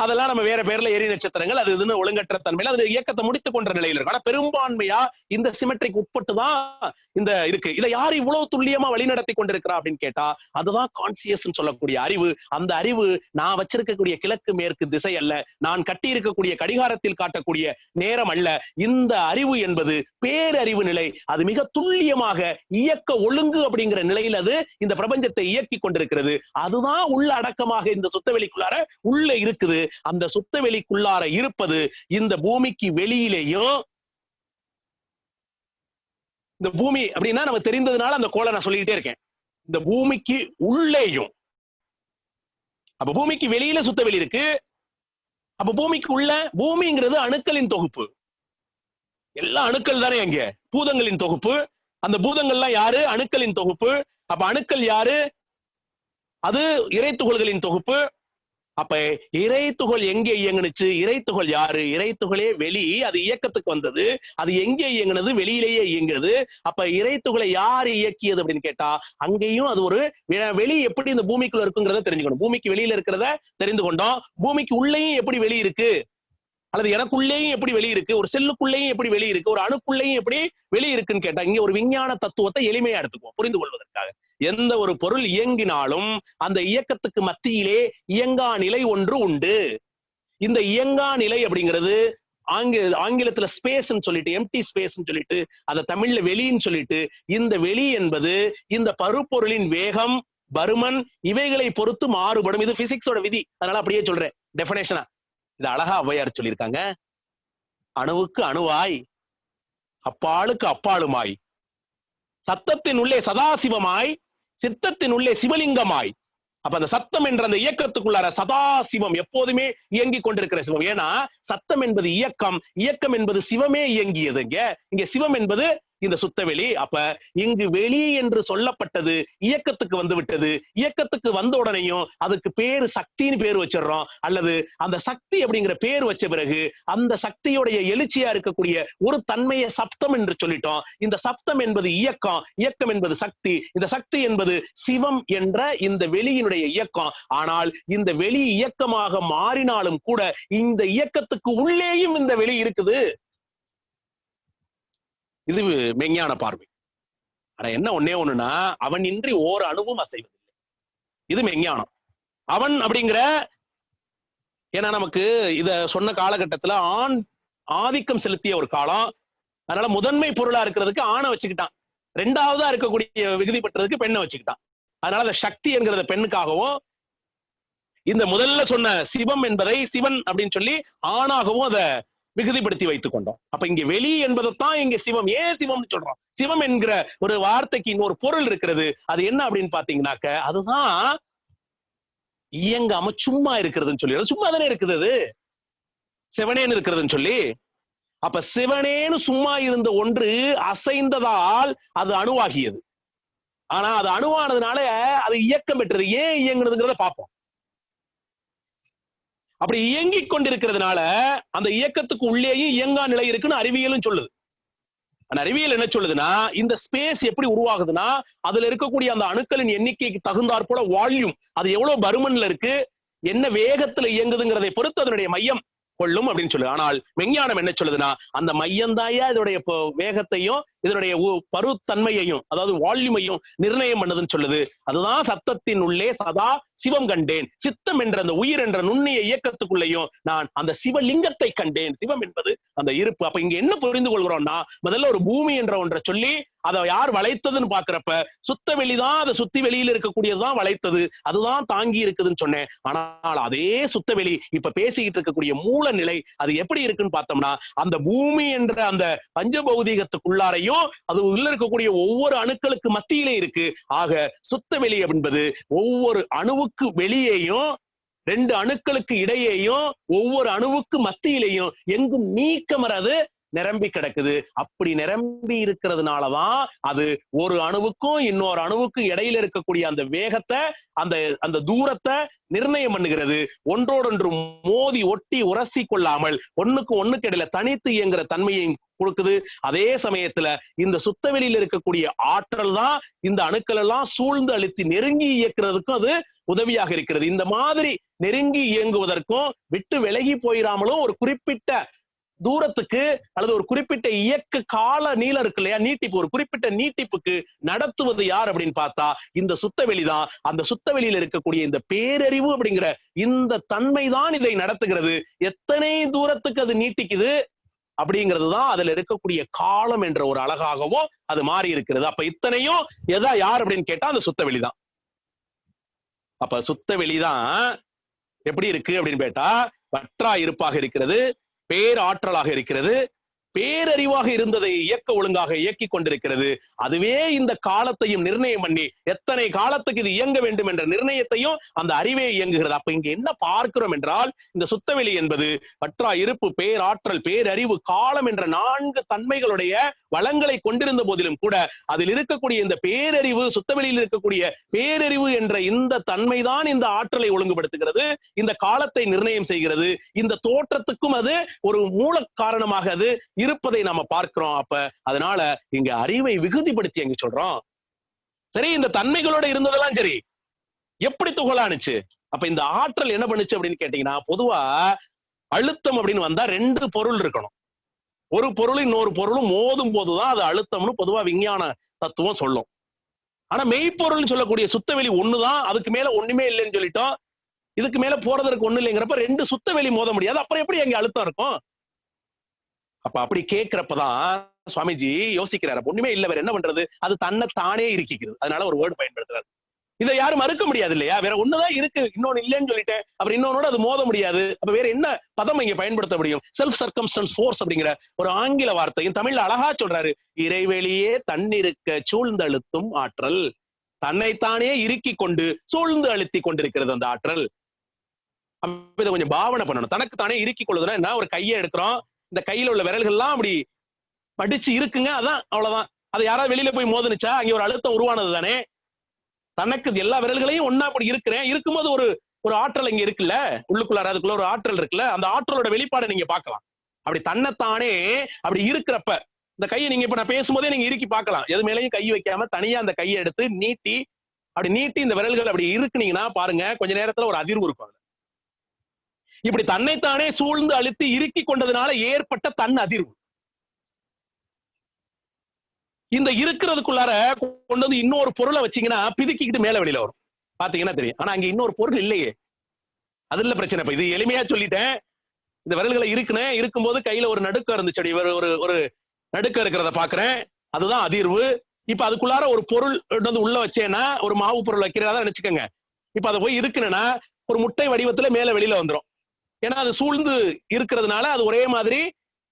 அதெல்லாம் நம்ம வேற பேர்ல எரி நட்சத்திரங்கள், அது இதுன்னு ஒழுங்கற்ற தன்மையில அது இயக்கத்தை முடித்துக் கொண்ட நிலையில் இருக்கு. ஆனா பெரும்பான்மையா இந்த சிமெட்ரிக் உட்பட்டுதான் இந்த இருக்கு. இதை யார் இவ்வளவு துல்லியமா வழிநடத்தி கொண்டிருக்கிறா அப்படின்னு கேட்டா அதுதான் கான்சியஸ் சொல்லக்கூடிய அறிவு. அந்த அறிவு நான் வச்சிருக்கக்கூடிய கிழக்கு மேற்கு திசை அல்ல, நான் கட்டி இருக்கக்கூடிய கடிகாரத்தில் காட்டக்கூடிய நேரம் அல்ல. இந்த அறிவு என்பது பேரறிவு நிலை. அது மிக துல்லியமாக இயக்க ஒழுங்கு அப்படிங்கிற நிலையில் அது இந்த பிரபஞ்சத்தை இயக்கி கொண்டிருக்கிறது. அதுதான் உள்ள அடக்கமாக இந்த சுத்தவெளிக்குள்ளார உள்ள இருக்குது. அந்த சுத்தவெளிக்குள்ளார இருப்பது இந்த பூமிக்கு வெளியிலேயும், இந்த பூமி அப்படின்னா நம்ம தெரிந்ததுனால அந்த கோளை நான் சொல்லிக்கிட்டே இருக்கேன், இந்த பூமிக்கு உள்ளேயும். அப்ப பூமிக்கு வெளியில சுத்தவெளி இருக்கு. அப்ப பூமிக்கு உள்ள, பூமிங்கிறது அணுக்களின் தொகுப்பு. எல்லா அணுக்கள் தானே அங்க, பூதங்களின் தொகுப்பு. அந்த பூதங்கள்லாம் யாரு? அணுக்களின் தொகுப்பு. அப்ப அணுக்கள் யாரு? அது இறைத்துகள்களின் தொகுப்பு. அப்ப இறைத்துகள் எங்கே இயங்குனுச்சு? இறைத்துகள் யாரு? இறைத்துகளே வெளி. அது இயக்கத்துக்கு வந்தது. அது எங்கே இயங்குனது? வெளியிலேயே இயங்குறது. அப்ப இறைத்துகளை யாரு இயக்கியது அப்படின்னு கேட்டா அங்கேயும் அது ஒரு வெளி. எப்படி இந்த பூமிக்குள்ள இருக்குங்கிறத தெரிஞ்சுக்கணும். பூமிக்கு வெளியில இருக்கிறத தெரிந்து கொண்டோம். பூமிக்கு உள்ளேயும் எப்படி வெளி இருக்கு, அல்லது எனக்குள்ளேயும் எப்படி வெளி இருக்கு, ஒரு செல்லுக்குள்ளேயும் எப்படி வெளி இருக்கு, ஒரு அணுக்குள்ளேயும் எப்படி வெளி இருக்குன்னு கேட்டா இங்க ஒரு விஞ்ஞான தத்துவத்தை எளிமையா எடுத்துக்குவோம் புரிந்து கொள்வதற்காக. எந்த ஒரு பொருள் இயங்கினாலும் அந்த இயக்கத்துக்கு மத்தியிலே இயங்கா நிலை ஒன்று உண்டு. இந்த இயங்கா நிலை அப்படிங்கிறது ஆங்கிலத்துல ஸ்பேஸ் சொல்லிட்டு, எம்டி ஸ்பேஸ் சொல்லிட்டு, அதை தமிழ்ல வெளின்னு சொல்லிட்டு, இந்த வெளி என்பது இந்த பருப்பொருளின் வேகம், பருமன் இவைகளை பொறுத்து மாறுபடும். இது பிசிக்ஸோட விதி. அதனால அப்படியே சொல்றேன் டெஃபினேஷனா. இது அழகா ஔவையார் சொல்லியிருக்காங்க. அணுவுக்கு அணுவாய், அப்பாளுக்கு அப்பாளுமாய், சத்தத்தின் உள்ளே சதாசிவமாய், சித்தத்தின் உள்ளே சிவலிங்கமாய். அப்ப அந்த சத்தம் என்ற அந்த இயக்கத்துக்குள்ளார சதாசிவம் எப்போதுமே இயங்கி கொண்டிருக்கிற சிவம். ஏன்னா சத்தம் என்பது இயக்கம், இயக்கம் என்பது சிவமே இயங்கியது. இங்க சிவம் என்பது இந்த சுத்தவெளி. அப்ப இங்கு வெளி என்று சொல்லப்பட்டது இயக்கத்துக்கு வந்து விட்டது. இயக்கத்துக்கு வந்த உடனேயும் அதுக்கு பேரு சக்தின்னு பேர் வச்சிடறோம். அல்லது அந்த சக்தி அப்படிங்கிற பேர் வச்ச பிறகு அந்த சக்தியுடைய எழுச்சியா இருக்கக்கூடிய ஒரு தன்மையை சப்தம் என்று சொல்லிட்டோம். இந்த சப்தம் என்பது இயக்கம், இயக்கம் என்பது சக்தி, இந்த சக்தி என்பது சிவம் என்ற இந்த வெளியினுடைய இயக்கம். ஆனால் இந்த வெளி இயக்கமாக மாறினாலும் கூட இந்த இயக்கத்துக்கு உள்ளேயும் இந்த வெளி இருக்குது. இது மெஞ்ஞான பார்வை. ஆனா என்ன ஒன்னே ஒண்ணுன்னா, அவன் இன்றி ஓர் அணுவும் அசைவதில்லை. இது மெஞ்ஞானம். அவன் அப்படிங்கிற, ஏன்னா நமக்கு இத சொன்ன காலகட்டத்துல ஆண் ஆதிக்கம் செலுத்திய ஒரு காலம். அதனால முதன்மை பொருளா இருக்கிறதுக்கு ஆணை வச்சுக்கிட்டான், ரெண்டாவதா இருக்கக்கூடிய விகுதி பெற்றதுக்கு பெண்ணை வச்சுக்கிட்டான். அதனால அந்த சக்தி என்கிறத பெண்ணுக்காகவும், இந்த முதல்ல சொன்ன சிவம் என்பதை சிவன் அப்படின்னு சொல்லி ஆணாகவும் அதை விகுதிப்படுத்தி வைத்துக் கொண்டோம். அப்ப இங்க வெளி என்பதைத்தான் இங்க சிவம். ஏன் சிவம்னு சொல்றோம்? சிவம் என்கிற ஒரு வார்த்தைக்கு இன்னொரு பொருள் இருக்கிறது. அது என்ன அப்படின்னு பாத்தீங்கன்னாக்க, அதுதான் இயங்காம சும்மா இருக்கிறதுன்னு சொல்லி. அது சும்மா தானே இருக்குது, அது சிவனேன்னு இருக்கிறதுன்னு சொல்லி. அப்ப சிவனேன்னு சும்மா இருந்த ஒன்று அசைந்ததால் அது அணுவாகியது. ஆனா அது அணுவானதுனால அது இயக்கம் பெற்றது. ஏன் இயங்குனதுங்கிறத பார்ப்போம். அப்படி இயங்கிக் கொண்டிருக்கிறதுனால அந்த இயக்கத்துக்கு உள்ளேயும் இயங்கா நிலை இருக்குன்னு அறிவியலும் சொல்லுது. அந்த அறிவியல் என்ன சொல்லுதுன்னா, இந்த ஸ்பேஸ் எப்படி உருவாகுதுன்னா, அதுல இருக்கக்கூடிய அந்த அணுக்களின் எண்ணிக்கைக்கு தகுந்தாற் போல வால்யூம், அது எவ்வளவு பருமன்ல இருக்கு, என்ன வேகத்துல இயங்குதுங்கிறதை பொறுத்து அதனுடைய மையம் கொள்ளும் அப்படின்னு சொல்லுது. ஆனால் விஞ்ஞானம் என்ன சொல்லுதுன்னா, அந்த மையம் தாயா இதனுடைய வேகத்தையும் இதனுடைய பருத்தன்மையையும், அதாவது வால்யூமையும் நிர்ணயம் பண்ணதுன்னு சொல்லுது. அதுதான் சத்தத்தின் உள்ளே சதா சிவம் கண்டேன், சித்தம் என்ற அந்த உயிர் என்ற நுண்ணிய இயக்கத்துக்குள்ளேயும் நான் அந்த சிவலிங்கத்தை கண்டேன். சிவம் என்பது அந்த இருப்பு. அப்ப இங்க என்ன புரிந்து கொள்கிறோம்னா, முதல்ல ஒரு பூமி என்ற ஒன்றை சொல்லி அதை யார் வளைத்ததுன்னு பாக்குறப்ப சுத்த வெளிதான், அதை சுத்தி வெளியில இருக்கக்கூடியதுதான் வளைத்தது, அதுதான் தாங்கி இருக்குதுன்னு சொன்னேன். ஆனால் அதே சுத்த வெளி இப்ப பேசிக்கிட்டு இருக்கக்கூடிய மூல நிலை அது எப்படி இருக்குன்னு பார்த்தோம்னா, அந்த பூமி என்ற அந்த பஞ்சபௌதீகத்துக்குள்ளாரையும் அது உள்ள இருக்கக்கூடிய ஒவ்வொரு அணுக்களுக்கு மத்தியிலே இருக்கு. ஆக சுத்த வெளி என்பது ஒவ்வொரு அணுவுக்கு வெளியேயும், ரெண்டு அணுக்களுக்கு இடையேயும், ஒவ்வொரு அணுவுக்கு மத்தியிலையும் எங்கும் நீக்கமறது நிரம்பி கிடக்குது. அப்படி நிரம்பி இருக்கிறதுனாலதான் அது ஒரு அணுவுக்கும் இன்னொரு அணுவுக்கும் இடையில இருக்கக்கூடிய அந்த வேகத்தை, அந்த தூரத்தை நிர்ணயம் பண்ணுகிறது. ஒன்றோடொன்று மோதி ஒட்டி உரசி கொள்ளாமல் ஒண்ணுக்கு ஒண்ணுக்கு இடையில தனித்து இயங்குற தன்மையை கொடுக்குது. அதே சமயத்துல இந்த சுத்தவெளியில் இருக்கக்கூடிய ஆற்றல் தான் இந்த அணுக்கள் எல்லாம் சூழ்ந்து அழுத்தி நெருங்கி இயக்குறதுக்கும் அது உதவியாக இருக்கிறது. இந்த மாதிரி நெருங்கி இயங்குவதற்கும் விட்டு விலகி போயிடாமலும் ஒரு குறிப்பிட்ட தூரத்துக்கு அல்லது ஒரு குறிப்பிட்ட இயக்க கால நீளம் இருக்கு இல்லையா, நீட்டிப்பு, ஒரு குறிப்பிட்ட நீட்டிப்புக்கு நடத்துவது யார் அப்படின்னு பார்த்தா இந்த சுத்தவெளி தான். அந்த சுத்தவெளியில இருக்கக்கூடிய இந்த பேரறிவு அப்படிங்கிற இந்த தன்மை தான் இதை நடத்துகிறது. எத்தனை தூரத்துக்கு அது நீட்டிக்குது அப்படிங்கிறது தான் அதுல இருக்கக்கூடிய காலம் என்ற ஒரு அழகாகவும் அது மாறி இருக்கிறது. அப்ப இத்தனையும் யார் அப்படின்னு கேட்டா அந்த சுத்தவெளி தான். அப்ப சுத்தவெளிதான் எப்படி இருக்கு அப்படின்னு கேட்டா வற்றா இருப்பாக இருக்கிறது, பேராற்றலாக இருக்கிறது, பேரறிவாக இருந்ததை இயக்க ஒழுங்காக இயக்கி கொண்டிருக்கிறது. அதுவே இந்த காலத்தையும் நிர்ணயம் பண்ணி எத்தனை காலத்துக்கு இது இயங்க வேண்டும் என்ற நிர்ணயத்தையும் அந்த அறிவே இயங்குகிறது. அப்ப இங்க என்ன பார்க்கிறோம் என்றால், இந்த சுத்தவெளி என்பது வற்றா இருப்பு, பேராற்றல், பேரறிவு, காலம் என்ற 4 தன்மைகளுடைய வளங்களை கொண்டிருந்த போதிலும் கூட அதில் இருக்கக்கூடிய இந்த பேரறிவு, சுத்தவெளியில் இருக்கக்கூடிய பேரறிவு என்ற இந்த தன்மைதான் இந்த ஆற்றலை ஒழுங்குபடுத்துகிறது, இந்த காலத்தை நிர்ணயம் செய்கிறது. இந்த தோற்றத்துக்கும் அது ஒரு மூல காரணமாக அது இருப்பதை நாம பார்க்கிறோம். அப்ப அதனால இங்க அறிவை விகுதிப்படுத்தி அங்க சொல்றோம். சரி, இந்த தன்மைகளோட இருந்ததெல்லாம் சரி, எப்படி துகளானுச்சு? அப்ப இந்த ஆற்றல் என்ன பண்ணுச்சு அப்படின்னு கேட்டீங்கன்னா, பொதுவா அழுத்தம் அப்படின்னு வந்தா 2 பொருள் இருக்கணும். ஒரு பொருள் இன்னொரு பொருளும் மோதும் போதுதான் அது அழுத்தம்னு பொதுவா விஞ்ஞான தத்துவம் சொல்லும். ஆனா மெய்ப்பொருள்னு சொல்லக்கூடிய சுத்தவெளி ஒண்ணுதான், அதுக்கு மேல ஒண்ணுமே இல்லைன்னு சொல்லிட்டோம். இதுக்கு மேல போறதற்கு ஒண்ணு இல்லைங்கிறப்ப 2 சுத்தவெளி மோத முடியாது. அப்புறம் எப்படி அங்க அழுத்தம் இருக்கும்? அப்ப அப்படி கேட்கிறப்பதான் சுவாமிஜி யோசிக்கிறாரு, ஒண்ணுமே இல்ல, வேற என்ன பண்றது, அது தன்னை தானே இருக்கிக்கிறது. அதனால ஒரு வேர்டு பயன்படுத்துறாரு. இதை யாரும் மறுக்க முடியாது இல்லையா? வேற ஒண்ணுதான் இருக்கு, இன்னொன்னு இல்லைன்னு சொல்லிட்டேன், அப்புறம் இன்னொன்னோட அது மோத முடியாது. அப்ப வேற என்ன பதம் இங்க பயன்படுத்த முடியும்? செல்ஃப் சர்க்கம்ஸ்டன்ஸ் ஃபோர்ஸ் அப்படிங்கிற ஒரு ஆங்கில வார்த்தையும் தமிழ்ல அழகா சொல்றாரு. இறைவெளியே தன்னிருக்க சூழ்ந்தழுத்தும் ஆற்றல், தன்னைத்தானே இறுக்கி கொண்டு சூழ்ந்து அழுத்தி கொண்டிருக்கிறது அந்த ஆற்றல். இதை கொஞ்சம் பாவனை பண்ணணும். தனக்கு தானே இறுக்கி கொள்ளுதுன்னா என்ன? ஒரு கையை எடுக்கிறோம், இந்த கையில உள்ள விரல்கள்லாம் அப்படி படிச்சு இருக்குங்க, அதான் அவ்வளவுதான். அது யாராவது வெளியில போய் மோதுனுச்சா? அங்க ஒரு அழுத்தம் உருவானது தானே. தனக்கு எல்லா விரல்களையும் ஒன்னா அப்படி இருக்கிறேன், இருக்கும்போது ஒரு ஆற்றல் இங்க இருக்குல்ல, உள்ளுக்குள்ளார அதுக்குள்ள ஒரு ஆற்றல் இருக்குல்ல, அந்த ஆற்றலோட வெளிப்பாடை நீங்க பார்க்கலாம். அப்படி தன்னைத்தானே அப்படி இருக்கிறப்ப இந்த கையை நீங்க இப்ப நான் பேசும்போதே நீங்க இறுக்கி பார்க்கலாம். எது மேலேயும் கை வைக்காம தனியா அந்த கையை எடுத்து நீட்டி அப்படி நீட்டி இந்த விரல்கள் அப்படி இருக்குனீங்கன்னா பாருங்க, கொஞ்ச நேரத்துல ஒரு அதிர்வு இருக்கும். இப்படி தன்னைத்தானே சூழ்ந்து அழுத்தி இறுக்கி கொண்டதுனால ஏற்பட்ட தன் அதிர்வு. இந்த இருக்கிறதுக்குள்ளார கொண்டு வந்து இன்னொரு பொருளை வச்சீங்கன்னா பிதுக்கிக்கிட்டு மேல வெளியில வரும், பாத்தீங்கன்னா தெரியும். ஆனா அங்க இன்னொரு பொருள் இல்லையே, அது இல்ல பிரச்சனை. இப்ப இது எளிமையா சொல்லிட்டேன். இந்த விரல்களை இருக்கும்போது கையில ஒரு நடுக்கம் இருந்துச்சு, ஒரு நடுக்கம் இருக்கிறத பாக்குறேன், அதுதான் அதிர்வு. இப்ப அதுக்குள்ளார ஒரு பொருள் உள்ள வச்சேன்னா, ஒரு மாவு பொருள் வைக்கிறதா நினைச்சுக்கோங்க. இப்ப அதை போய் இருக்குன்னா ஒரு முட்டை வடிவத்துல மேல வெளியில வந்துடும். ஏன்னா அது சூழ்ந்து இருக்கிறதுனால அது ஒரே மாதிரி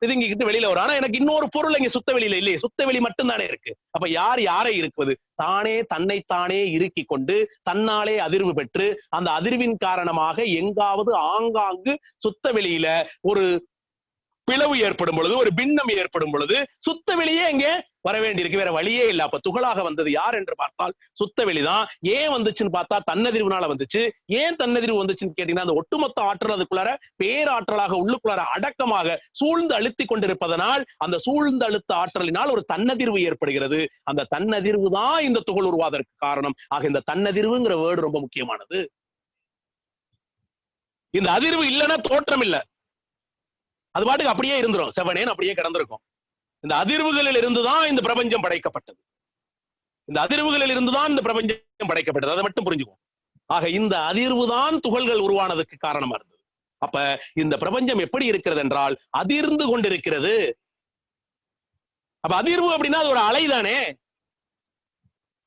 பிதுங்கிக்கிட்டு வெளியில வரும். ஆனா எனக்கு இன்னொரு பொருள் இங்க சுத்த வெளியில இல்லையே, சுத்த வெளி மட்டும் தானே இருக்கு. அப்ப யாரை இருக்குவது? தானே தன்னைத்தானே இறுக்கி கொண்டு தன்னாலே அதிர்வு பெற்று அந்த அதிர்வின் காரணமாக எங்காவது ஆங்காங்கு சுத்த வெளியில ஒரு பிளவு ஏற்படும் பொழுது, ஒரு பின்னம் ஏற்படும் பொழுது சுத்த வெளியே இங்க வர வேண்டியிருக்கு, வேற வழியே இல்லை. அப்ப துகளாக வந்தது யார் என்று பார்த்தால் சுத்த வெளிதான். ஏன் வந்துச்சுன்னு பார்த்தா தன்னதிர்வுனால வந்துச்சு. ஏன் தன்னதிர்வு வந்துச்சுன்னு கேட்டீங்கன்னா, அந்த ஒட்டுமொத்த ஆற்றல் அதுக்குள்ளார பேராற்றலாக உள்ளுக்குள்ளார அடக்கமாக சூழ்ந்து அழுத்தி கொண்டிருப்பதனால் அந்த சூழ்ந்து அழுத்த ஆற்றலினால் ஒரு தன்னதிர்வு ஏற்படுகிறது. அந்த தன்னதிர்வு தான் இந்த துகள் உருவாவதற்கு காரணம். ஆக இந்த தன்னதிர்வுங்கிற வேர்டு ரொம்ப முக்கியமானது. இந்த அதிர்வு இல்லைன்னா தோற்றம் இல்லை, அது பாட்டுக்கு அப்படியே இருந்துரும், செவனேன்னு அப்படியே கிடந்திருக்கும். இந்த அதிர்வுகளில் இருந்துதான் இந்த பிரபஞ்சம் படைக்கப்பட்டது. இந்த அதிர்வுகளில் இருந்துதான் இந்த பிரபஞ்சம் படைக்கப்பட்டது. அதை மட்டும் புரிஞ்சுக்கும். ஆக இந்த அதிர்வு தான் துகள்கள் உருவானதுக்கு காரணமா இருந்தது. அப்ப இந்த பிரபஞ்சம் எப்படி இருக்கிறது என்றால் அதிர்ந்து கொண்டிருக்கிறது. அப்ப அதிர்வு அப்படின்னா அது ஒரு அலை தானே.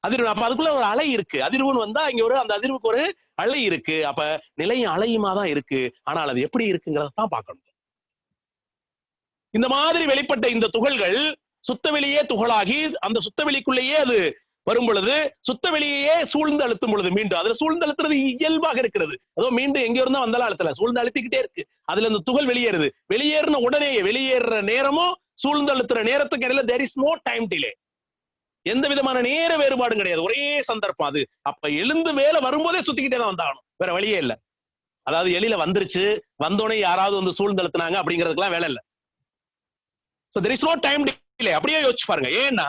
அதிர்வு, அப்ப அதுக்குள்ள ஒரு அலை இருக்கு. அதிர்வுன்னு வந்தா இங்க அந்த அதிர்வுக்கு ஒரு அலை இருக்கு. அப்ப நிலையும் அலையுமா தான் இருக்கு. ஆனால் அது எப்படி இருக்குங்கிறத தான் பார்க்கணும். இந்த மாதிரி வெளிப்பட்ட இந்த துகள்கள் சுத்தவெளியே துகளாகி அந்த சுத்தவெளிக்குள்ளேயே அது வரும் பொழுது சுத்தவெளியே சூழ்ந்து அழுத்தும் பொழுது மீண்டும் அதுல சூழ்ந்து அழுத்துறது இயல்பாக இருக்கிறது. அதோ மீண்டும் எங்க இருந்தா வந்தாலும் அழுத்தல, சூழ்ந்து அழுத்திக்கிட்டே இருக்கு. அதுல இந்த துகள் வெளியேறுது. வெளியேறின உடனே வெளியேற நேரமும் சூழ்ந்து அழுத்துற நேரத்துக்கு இடையில there is no time delay. எந்த விதமான நேர வேறுபாடும் கிடையாது, ஒரே சந்தர்ப்பம் அது. அப்ப எழுந்து வேலை வரும்போதே சுத்திக்கிட்டே தான் வந்தாகணும், வேற வழியே இல்லை. அதாவது எளியில வந்துருச்சு, வந்தோடனே யாராவது வந்து சூழ்ந்து அழுத்தினாங்க அப்படிங்கிறதுக்கெல்லாம் வேலை இல்லை. So there is no time delay. அப்படியே யோசிச்சு பாருங்க. ஏன்னா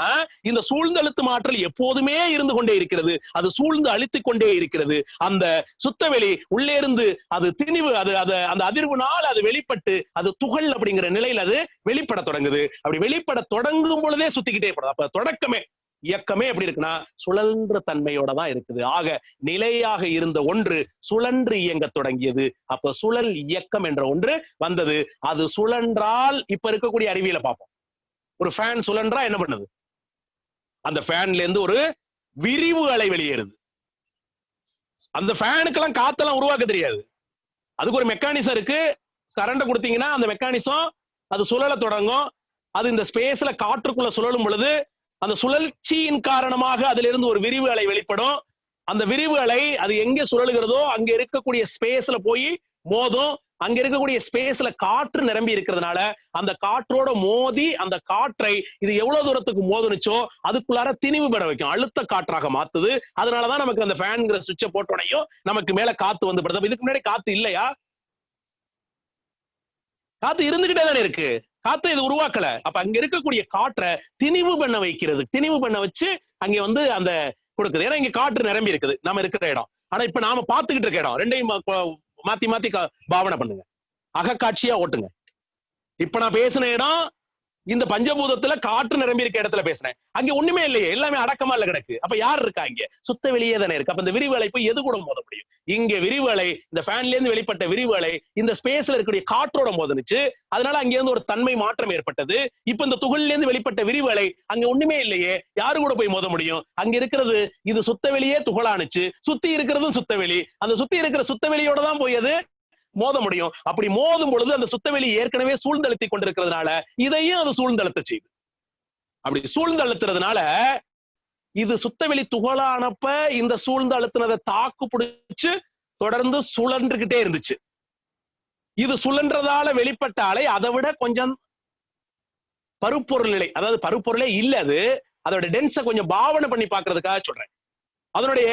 இந்த சூழ்ந்தழுத்தும் ஆற்றல் எப்போதுமே இருந்து கொண்டே இருக்கிறது. அது சூழ்ந்து அழுத்திக் கொண்டே இருக்கிறது. அந்த சுத்தவெளி உள்ளே இருந்து அது திணிவு, அது அந்த அதிர்வுனால் அது வெளிப்பட்டு அது துகள் அப்படிங்கிற நிலையில் அது வெளிப்பட தொடங்குது. அப்படி வெளிப்பட தொடங்கும் பொழுதே சுத்திக்கிட்டே போடுது. அப்ப தொடக்கமே இயக்கமே எப்படி இருக்குன்னா சுழன்ற தன்மையோட தான் இருக்குது. ஆக நிலையாக இருந்த ஒன்று சுழன்று இயங்க தொடங்கியது. அப்ப சுழல் இயக்கம் என்ற ஒன்று வந்தது. அது சுழன்றால் இப்ப இருக்கக்கூடிய அறிவியல பார்ப்போம். ஒரு ஃபேன் சுழன்றா என்ன பண்ணுது? அந்த ஃபேன்ல இருந்து ஒரு விரிவு அலை வெளியேறுது. அந்த ஃபேனுக்கெல்லாம் காத்தெல்லாம் உருவாக்க தெரியாது. அதுக்கு ஒரு மெக்கானிசம் இருக்கு. கரண்ட் கொடுத்தீங்கன்னா அந்த மெக்கானிசம் அது சுழல தொடங்கும். அது இந்த ஸ்பேஸ்ல காற்றுக்குள்ள சுழலும் பொழுது அந்த சுழற்சியின் காரணமாக அதுல இருந்து ஒரு விரிவு அலை வெளிப்படும். அந்த விரிவு அலை அது எங்க சுழலுகிறதோ அங்க இருக்கக்கூடிய ஸ்பேஸ்ல போய் மோதும். அங்க இருக்கக்கூடிய ஸ்பேஸ்ல காற்று நிரம்பி இருக்கிறதுனால அந்த காற்றோட மோதி அந்த காற்றை இது எவ்வளவு தூரத்துக்கு மோதுனுச்சோ அதுக்குள்ளார திணிவு பெற வைக்கும், அழுத்த காற்றாக மாத்துது. அதனாலதான் நமக்கு அந்த ஃபேன்ங்கிற சுவிட்சை போட்டோடையும் நமக்கு மேல காத்து வந்து படுது. இதுக்கு முன்னாடி காத்து இல்லையா? காத்து இருந்துகிட்டே தானே இருக்கு. காத்தை இது உருவாக்கல. அப்ப அங்க இருக்கக்கூடிய காற்றை திணிவு பண்ண வைக்கிறது. திணிவு பண்ண வச்சு அங்க வந்து அந்த கொடுக்குது. ஏன்னா இங்க காற்று நிரம்பி இருக்குது நம்ம இருக்கிற இடம். ஆனா இப்ப நாம பாத்துக்கிட்டு இருக்க இடம் ரெண்டையும் மாத்தி மாத்தி பாவனை பண்ணுங்க, அகக்காட்சியா ஓட்டுங்க. இப்ப நான் பேசின இடம் இந்த பஞ்சபூதத்துல காற்று நிரம்பி இருக்க இடத்துல பேசுறேன். அங்க ஒண்ணுமே இல்லையே, எல்லாமே அடக்கமா இல்ல கிடக்கு. அப்ப யார் இருக்கா? இங்க சுத்த வெளியே தானே இருக்கு. அப்ப இந்த விரிவலை போய் எது கூட மோத முடியும்? இங்க விரிவலை, இந்த ஃபேன்ல இருந்து வெளிப்பட்ட விரிவலை இந்த ஸ்பேஸ்ல இருக்கக்கூடிய காற்றோட மோதனுச்சு. அதனால அங்க இருந்து ஒரு தன்மை மாற்றம் ஏற்பட்டது. இப்ப இந்த துகள்ல இருந்து வெளிப்பட்ட விரிவலை அங்க ஒண்ணுமே இல்லையே, யாரு கூட போய் மோத முடியும்? அங்க இருக்கிறது இது சுத்த வெளியே துகளானுச்சு. சுத்தி இருக்கிறதும் சுத்தவெளி. அந்த சுத்தி இருக்கிற சுத்தவெளியோட தான் போய் அது மோத முடியும். அப்படி மோதும் பொழுது அந்த சுத்தவெளி ஏற்கனவே சூழ்ந்தழுத்தி கொண்டிருக்கிறதுனால இதையும் அது சூழ்ந்தழுத்த செய்யுது. அப்படி சூழ்ந்தழுத்துறதுனால இது சுத்தவெளி துகளானப்ப இந்த சூழ்ந்து அழுத்தினதை தாக்கு பிடிச்சு தொடர்ந்து சுழன்றுகிட்டே இருந்துச்சு. இது சுழன்றதால வெளிப்பட்ட அலை அதை விட கொஞ்சம் பருப்பொருள் நிலை, அதாவது பருப்பொருளே இல்ல, அது அதோட டென்ஸை கொஞ்சம் பாவனை பண்ணி பாக்குறதுக்காக சொல்றேன். அதனுடைய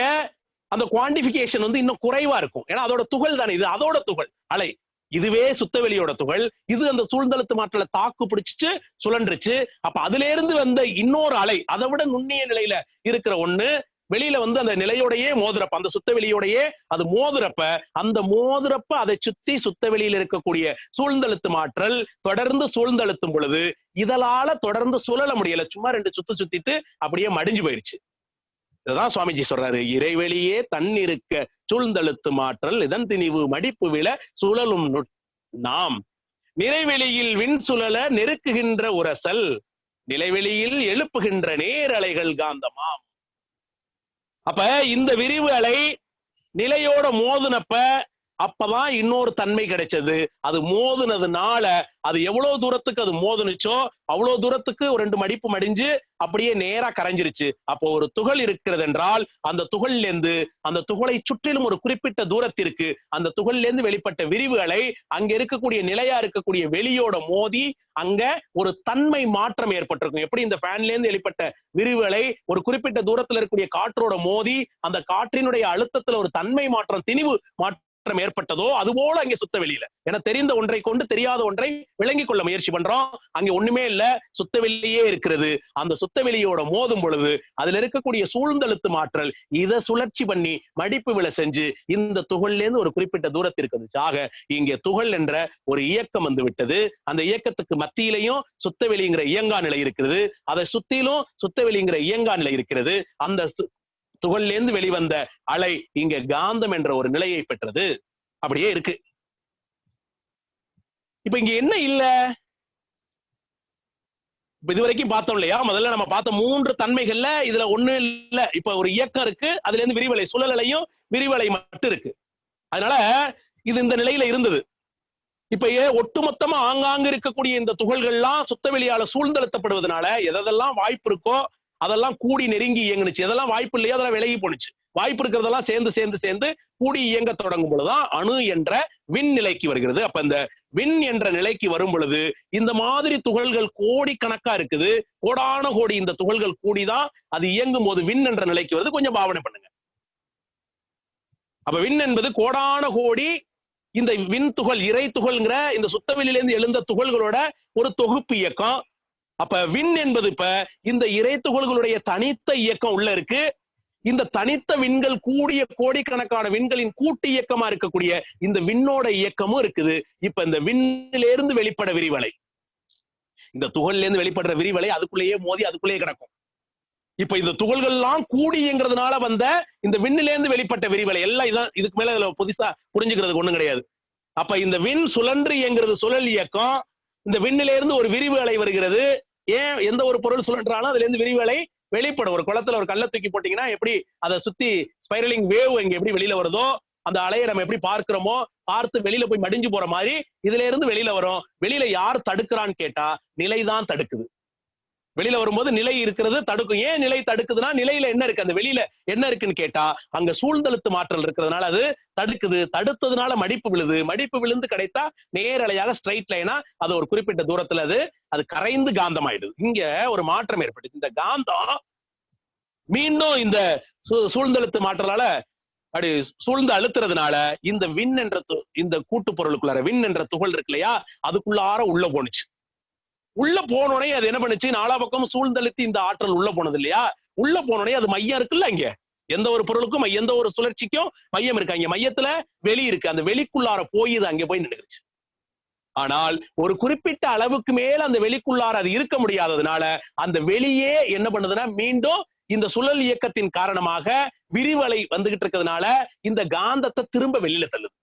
அந்த குவான்டிபிகேஷன் வந்து இன்னும் குறைவா இருக்கும். ஏன்னா அதோட துகள் தானே இது, அதோட துகள் அலை. இதுவே சுத்தவெளியோட துகள். இது அந்த சூழ்ந்தழுத்து மாற்றலை தாக்கு பிடிச்சிச்சு சுழன்றுச்சு. அப்ப அதுல இருந்து வந்த இன்னொரு அலை அதை விட நுண்ணிய நிலையில இருக்கிற ஒண்ணு வெளியில வந்து அந்த நிலையோடையே மோதுறப்ப, அந்த சுத்தவெளியோடையே அது மோதுறப்ப, அந்த மோதுறப்ப அதை சுத்தி சுத்தவெளியில இருக்கக்கூடிய சூழ்ந்தழுத்து மாற்றல் தொடர்ந்து சூழ்ந்தழுத்தும் பொழுது இதனால தொடர்ந்து சுழல முடியல. சும்மா 2 சுத்து சுத்திட்டு அப்படியே மடிஞ்சு போயிடுச்சு. இதுதான் சுவாமிஜி சொல்றாரு, இறைவெளியே தன்னிருக்க சூழ்ந்தழுத்து மாற்றல் இதன் திணிவு மடிப்பு விழ சுழலும் நாம் நிறைவெளியில் விண் சுழல நெருக்குகின்ற உரசல் நிலைவெளியில் எழுப்புகின்ற நேரலைகள் காந்தமாம். அப்ப இந்த விரிவு அலை நிலையோட மோதுனப்ப அப்பதான் இன்னொரு தன்மை கிடைச்சது. அது மோதுனதுனால அது எவ்வளவு தூரத்துக்கு அது மோதுனுச்சோ அவ்வளவு தூரத்துக்கு ஒரு 2 மடிப்பு மடிஞ்சு அப்படியே நேரா கரைஞ்சிருச்சு. அப்போ ஒரு துகள் இருக்கிறது என்றால் அந்த துகள்ல இருந்து அந்த துகளை சுற்றிலும் ஒரு குறிப்பிட்ட தூரத்திற்கு அந்த துகள்ல இருந்து வெளிப்பட்ட விரிவுகளை அங்க இருக்கக்கூடிய நிலையா இருக்கக்கூடிய வெளியோட மோதி அங்க ஒரு தன்மை மாற்றம் ஏற்பட்டிருக்கும். எப்படி இந்த ஃபேன்ல இருந்து வெளிப்பட்ட விரிவுகளை ஒரு குறிப்பிட்ட தூரத்துல இருக்கக்கூடிய காற்றோட மோதி அந்த காற்றினுடைய அழுத்தத்துல ஒரு தன்மை மாற்றம் திணிவு மாற்றம் ஏற்பட்டதோ அதுபோல அங்கே சுத்த வெளியில என தெரிந்த ஒன்றை கொண்டு தெரியாத ஒன்றை விளங்கிக் கொள்ள முயற்சி பண்றோம். அங்க ஒண்ணுமே இல்ல, சுத்த வெளியே இருக்கிறது. அந்த சுத்த வெளியோட மோதும் பொழுது அதுல இருக்கக்கூடிய சூழ்ந்தழுத்து மாற்றல் இதை சுழற்சி பண்ணி மடிப்பு விழ செஞ்சு இந்த துகள்ல இருந்து ஒரு குறிப்பிட்ட தூரத்திற்கு வந்துச்சு. ஆக இங்கே துகள் என்ற ஒரு இயக்கம் வந்து விட்டது. அந்த இயக்கத்துக்கு மத்தியிலையும் சுத்த வெளிங்கிற இயங்கா நிலை இருக்கிறது, அதை சுத்திலும் சுத்த வெளிங்கிற இயங்கா நிலை இருக்கிறது. அந்த துகள்ல இருந்து வெளிவந்த அலை இங்க காந்தம் என்ற ஒரு நிலையை பெற்றது. அப்படியே இருக்கு. இப்ப இங்க என்ன இல்ல, இதுவரைக்கும் பார்த்தோம் இல்லையா? முதல்ல நம்ம பார்த்த 3 தன்மைகள்ல இதுல ஒண்ணு இல்ல. இப்ப ஒரு இயக்கம் இருக்கு, அதுல இருந்து விரிவலை சுழலையும் விரிவலை மட்டும் இருக்கு. அதனால இது இந்த நிலையில இருந்தது. இப்ப ஒட்டுமொத்தமா ஆங்காங்கு இருக்கக்கூடிய இந்த துகள்கள்லாம் சுத்தவெளியால சூழ்ந்தழுத்தப்படுவதனால எதெல்லாம் வாய்ப்பு இருக்கோ அதெல்லாம் கூடி நெருங்கி இயங்குனுச்சு. எதெல்லாம் வாய்ப்பு இல்லையோ அதெல்லாம் விலகி போனுச்சு. வாய்ப்பு இருக்கிறதெல்லாம் சேர்ந்து கூடி இயங்க தொடங்கும் பொழுதுதான் அணு என்ற விண் நிலைக்கு வருகிறது. அப்ப இந்த விண் என்ற நிலைக்கு வரும் பொழுது இந்த மாதிரி துகள்கள் கோடிக்கணக்கா இருக்குது. கோடான கோடி இந்த துகள்கள் கூடிதான் அது இயங்கும் போது விண் என்ற நிலைக்கு வருது. கொஞ்சம் பாவனை பண்ணுங்க. அப்ப விண் என்பது கோடான கோடி இந்த விண் துகள் இறை துகள்ங்கிற இந்த சுத்தவெளியிலிருந்து எழுந்த துகள்களோட ஒரு தொகுப்பு இயக்கம். அப்ப விண் என்பது இப்ப இந்த இறை துகள்களுடைய தனித்த இயக்கம் உள்ள இருக்கு. இந்த தனித்த விண்கள் கூடிய கோடிக்கணக்கான விண்களின் கூட்டு இயக்கமா இருக்கக்கூடிய இந்த விண்ணோட இயக்கமும் இருக்குது. இப்ப இந்த விண்ணிலிருந்து வெளிப்பட விரிவலை, இந்த துகள்ல இருந்து வெளிப்படுற விரிவலை அதுக்குள்ளேயே மோதி அதுக்குள்ளேயே கிடக்கும். இப்ப இந்த துகள்கள் எல்லாம் கூடி இயங்குறதுனால வந்த இந்த விண்ணிலிருந்து வெளிப்பட்ட விரிவலை எல்லாம் இதான். இதுக்கு மேல இதுல புதுசா புரிஞ்சுக்கிறதுக்கு ஒண்ணும் கிடையாது. அப்ப இந்த விண் சுழன்று இயங்குறது சுழல் இயக்கம். இந்த விண்ணிலிருந்து ஒரு விரிவு அலை வருகிறது. ஏன் எந்த ஒரு பொருள் சுழன்றாலும் அதுல இருந்து விரிவலை வெளிப்படும். ஒரு குளத்துல ஒரு கல்லை தூக்கி போட்டீங்கன்னா எப்படி அதை சுத்தி ஸ்பைரலிங் வேவ் இங்க எப்படி வெளியில வருதோ அந்த அலையை நம்ம எப்படி பார்க்கிறோமோ பார்த்து வெளியில போய் மடிஞ்சு போற மாதிரி இதுல இருந்து வெளியில வரும். வெளியில யார் தடுக்கிறான்னு கேட்டா நிலைதான் தடுக்குது. வெளியில வரும்போது நிலை இருக்கிறது தடுக்கும். ஏன் நிலை தடுக்குதுன்னா நிலையில என்ன இருக்கு, அந்த வெளியில என்ன இருக்குன்னு கேட்டா அங்க சூழ்ந்தழுத்து மாற்றல் இருக்கிறதுனால அது தடுக்குது. தடுத்ததுனால மடிப்பு விழுது. மடிப்பு விழுந்து கிடைத்தா நேரலையாக ஸ்ட்ரைட் லைனா அது ஒரு குறிப்பிட்ட தூரத்துல அது கரைந்து காந்தம் ஆயிடுது. இங்க ஒரு மாற்றம் ஏற்படுது. இந்த காந்தம் மீண்டும் இந்த சூழ்ந்தழுத்து மாற்றலால அப்படி சூழ்ந்து அழுத்துறதுனால இந்த விண் என்ற இந்த கூட்டு பொருளுக்குள்ளார விண் என்ற துகள் இருக்கு இல்லையா அதுக்குள்ளார உள்ள போனுச்சு. உள்ள போனோடனே அது என்ன பண்ணுச்சு, நாலா பக்கம் சூழ்ந்தழுத்தி இந்த ஆற்றல் உள்ள போனது இல்லையா, உள்ள போனோடனே அது மையம் இருக்குல்ல. இங்க எந்த ஒரு பொருளுக்கும் எந்த ஒரு சுழற்சிக்கும் மையம் இருக்கு. அங்க மையத்துல வெளி இருக்கு. அந்த வெளிக்குள்ளார போய் இது அங்க போய் நின்றுச்சு. ஆனால் ஒரு குறிப்பிட்ட அளவுக்கு மேல அந்த வெளிக்குள்ளார அது இருக்க முடியாததுனால அந்த வெளியே என்ன பண்ணுதுன்னா மீண்டும் இந்த சுழல் இயக்கத்தின் காரணமாக விரிவலை வந்துகிட்டு இருக்கிறதுனால இந்த காந்தத்தை திரும்ப வெளியில தள்ளுது.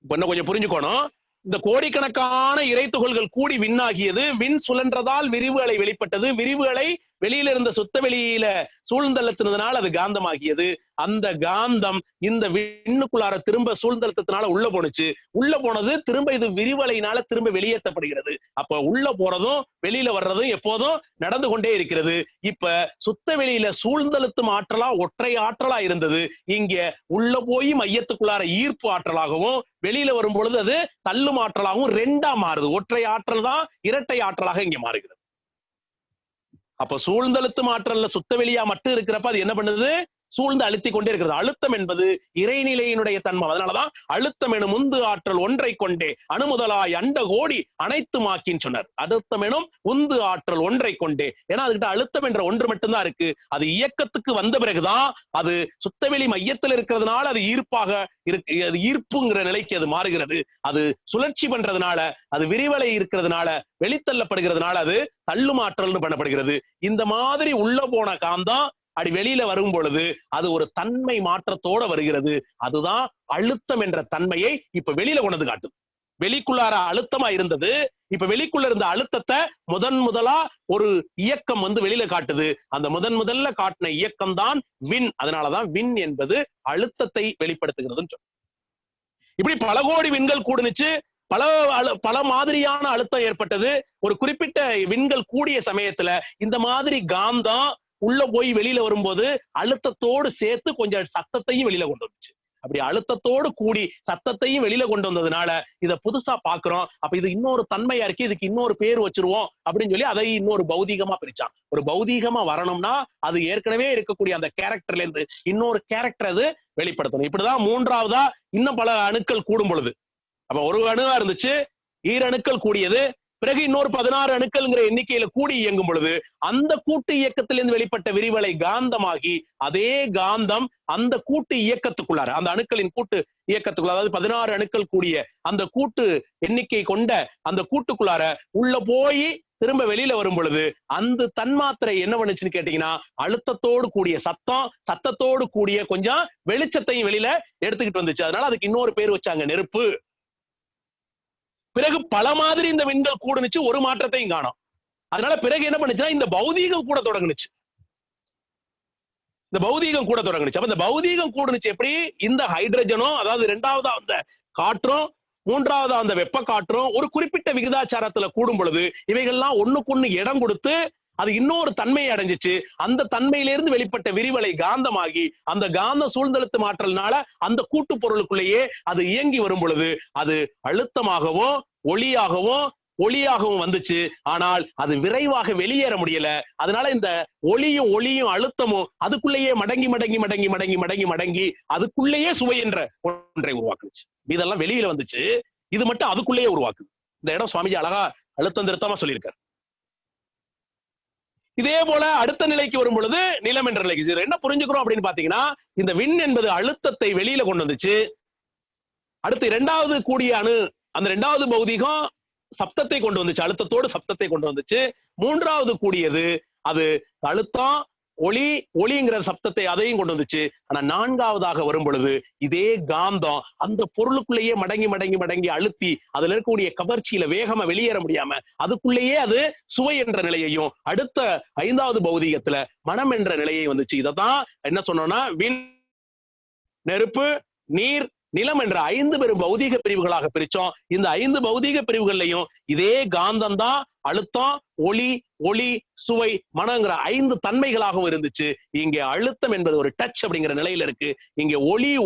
இப்ப இன்னும் கொஞ்சம் புரிஞ்சுக்கணும். இந்த கோடிக்கணக்கான இறைத்துகள்கள் கூடி விண்ணாகியது. விண் சுழன்றதால் விரிவு அலை வெளிப்பட்டது. விரிவு அலை வெளியில இருந்த சுத்த வெளியில சூழ்ந்தழுத்தினதுனால அது காந்தமாகியது. அந்த காந்தம் இந்த விண்ணுக்குள்ளார திரும்ப சூழ்ந்தழுத்தத்தினால உள்ள போனுச்சு. உள்ள போனது திரும்ப இது விரிவலையினால திரும்ப வெளியேற்றப்படுகிறது. அப்ப உள்ள போறதும் வெளியில வர்றதும் எப்போதும் நடந்து கொண்டே இருக்கிறது. இப்ப சுத்த வெளியில சூழ்ந்தழுத்தும் ஆற்றலா ஒற்றை ஆற்றலா இருந்தது. இங்க உள்ள போய் மையத்துக்குள்ளார ஈர்ப்பு ஆற்றலாகவும் வெளியில வரும் பொழுது அது தள்ளும் ஆற்றலாகவும் ரெண்டா மாறுது. ஒற்றை ஆற்றல் தான் இரட்டை ஆற்றலாக இங்க மாறுகிறது. அப்ப சூழ்ந்தழுத்தும் ஆற்றல்ல சுத்த வெளியா மட்டும் இருக்கிறப்ப அது என்ன பண்ணுது, சூழ்ந்து அழுத்தி கொண்டே இருக்கிறது. அழுத்தம் என்பது இறைநிலையினுடைய தன்மை. அதனாலதான் அழுத்தம் எனும் உந்து ஆற்றல் ஒன்றை கொண்டே அணுமுதலாய் அண்ட கோடி அனைத்துமாக்கின்னு சொன்னார். அழுத்தம் எனும் உந்து ஆற்றல் ஒன்றை கொண்டே. ஏன்னா அதுகிட்ட அழுத்தம் என்ற ஒன்று மட்டும்தான் இருக்கு. அது இயக்கத்துக்கு வந்த பிறகுதான் அது சுத்தவெளி மையத்தில் இருக்கிறதுனால அது ஈர்ப்பாக இருக்கு. அது ஈர்ப்புங்கிற நிலைக்கு அது மாறுகிறது. அது சுழற்சி பண்றதுனால அது விரிவலை இருக்கிறதுனால வெளித்தள்ளப்படுகிறதுனால அது தள்ளும் ஆற்றல்னு பண்ணப்படுகிறது. இந்த மாதிரி உள்ள போன காந்தம் அப்படி வெளியில வரும் பொழுது அது ஒரு தன்மை மாற்றத்தோட வருகிறது. அதுதான் அழுத்தம் என்ற தன்மையை இப்ப வெளியில கொண்டு காட்டுது. வெளிக்குள்ளார அழுத்தமா இருந்தது, இப்ப வெளிக்குள்ள இருந்த அழுத்தத்தை முதலா ஒரு இயக்கம் வெளியில காட்டுது. அந்த முதல்ல காட்டின இயக்கம் தான் விண். அதனாலதான் விண் என்பது அழுத்தத்தை வெளிப்படுத்துகிறதுன்னு சொல்றோம். இப்படி பல கோடி விண்கள் கூடுனுச்சு, பல பல மாதிரியான அழுத்தம் ஏற்பட்டது. ஒரு குறிப்பிட்ட விண்கள் கூடிய சமயத்துல இந்த மாதிரி காந்தம் உள்ள போய் வெளியில வரும்போது அழுத்தத்தோடு சேர்த்து கொஞ்சம் சத்தத்தையும் வெளியில கொண்டு வந்துச்சு. அப்படி அழுத்தத்தோடு கூடி சத்தத்தையும் வெளியில கொண்டு வந்ததுனால இத புதுசா பாக்குறோம். அப்ப இது இன்னொரு தன்மையா இருக்கு, இதுக்கு இன்னொரு பேர் வச்சிருவோம் அப்படின்னு சொல்லி அதை இன்னொரு பௌதீகமா பிரிச்சான். ஒரு பௌதீகமா வரணும்னா அது ஏற்கனவே இருக்கக்கூடிய அந்த கேரக்டர்ல இருந்து இன்னொரு கேரக்டர் அது வெளிப்படுத்தணும். இப்படிதான் மூன்றாவதா இன்னும் பல அணுக்கள் கூடும் பொழுது, அப்ப ஒரு அணுவா இருந்துச்சு, ஈரணுக்கள் கூடியது, பிறகு இன்னொரு 16 அணுக்கள்ங்கிற எண்ணிக்கையில கூடி இயங்கும் பொழுது அந்த கூட்டு இயக்கத்திலிருந்து வெளிப்பட்ட விரிவலை காந்தமாகி அதே காந்தம் அந்த கூட்டு இயக்கத்துக்குள்ளார, அந்த அணுக்களின் கூட்டு இயக்கத்துக்குள்ள, அதாவது 16 அணுக்கள் கூடிய அந்த கூட்டு எண்ணிக்கை கொண்ட அந்த கூட்டுக்குள்ளார உள்ள போய் திரும்ப வெளியில வரும் பொழுது அந்த தன்மாத்திரை என்ன பண்ணுச்சுன்னு கேட்டீங்கன்னா அழுத்தத்தோடு கூடிய சத்தம், சத்தத்தோடு கூடிய கொஞ்சம் வெளிச்சத்தையும் வெளியில எடுத்துக்கிட்டு வந்துச்சு. அதனால அதுக்கு இன்னொரு பேர் வச்சாங்க, நெருப்பு. பிறகு பல மாதிரி இந்த விண்கள் கூடுனுச்சு, ஒரு மாற்றத்தையும் காணோம். அதனால பிறகு என்ன பண்ணுச்சுன்னா இந்த பௌதீகம் கூட தொடங்குனுச்சு. இந்த பௌதீகம் கூட தொடங்குனுச்சு. அப்ப இந்த பௌதீகம் கூடுனுச்சு எப்படி? இந்த ஹைட்ரஜனும், அதாவது இரண்டாவதா அந்த காற்றும், மூன்றாவதா அந்த வெப்ப காற்றும் ஒரு குறிப்பிட்ட விகிதாச்சாரத்துல கூடும் பொழுது இவைகள்லாம் ஒண்ணுக்கு இடம் கொடுத்து அது இன்னொரு தன்மையை அடைஞ்சிச்சு. அந்த தன்மையிலிருந்து வெளிப்பட்ட விரிவலை காந்தமாகி அந்த காந்த சூழ்ந்தழுத்து மாற்றல்னால அந்த கூட்டு பொருளுக்குள்ளேயே அது இயங்கி வரும் பொழுது அது அழுத்தமாகவும் ஒளியாகவும் வந்துச்சு. ஆனால் அது விரைவாக வெளியேற முடியல. அதனால இந்த ஒளியும் அழுத்தமும் அதுக்குள்ளேயே மடங்கி அதுக்குள்ளேயே சுவை என்ற ஒன்றை உருவாக்குச்சு. இதெல்லாம் வெளியில வந்துச்சு, இது மட்டும் அதுக்குள்ளேயே உருவாக்குது. இந்த இடம் சுவாமிஜி அழகா அழுத்தம் திருத்தமா சொல்லியிருக்காரு. இதே போல அடுத்த நிலைக்கு வரும் பொழுது நிலம் என்ற நிலைக்கு என்ன புரிஞ்சுக்கிறோம் அப்படின்னு பாத்தீங்கன்னா, இந்த விண் என்பது அழுத்தத்தை வெளியில கொண்டு வந்துச்சு. அடுத்து இரண்டாவது கூடிய அணு, அந்த இரண்டாவது பௌதிகம் சப்தத்தை கொண்டு வந்துச்சு, அழுத்தத்தோடு சப்தத்தை கொண்டு வந்துச்சு. மூன்றாவது கூடியது அது அழுத்தம், ஒளிங்கிற சப்தத்தை அதையும் கொண்டு வந்துச்சு. ஆனா நான்காவதாக வரும் பொழுது இதே காந்தம் அந்த பொருளுக்குள்ளேயே மடங்கி அழுத்தி அதுல இருக்கக்கூடிய கவர்ச்சியில வேகமா வெளியேற முடியாம அதுக்குள்ளேயே அது சுவை என்ற நிலையையும், அடுத்த ஐந்தாவது பௌதீகத்துல மனம் என்ற நிலையை வந்துச்சு. இததான் என்ன சொன்னோம்னா விண், நெருப்பு, நீர், நிலம் என்ற 5 பெரும் பௌதீக பிரிவுகளாக பிரிச்சோம். இந்த 5 பௌதீக பிரிவுகள்லையும் இதே காந்தம் தான் அழுத்தம், ஒளி, சுவை, மனங்கிற 5 தன்மைகளாகவும் இருந்துச்சு. இங்க அழுத்தம் என்பது ஒரு டச் அப்படிங்கிற நிலையில இருக்கு. இங்க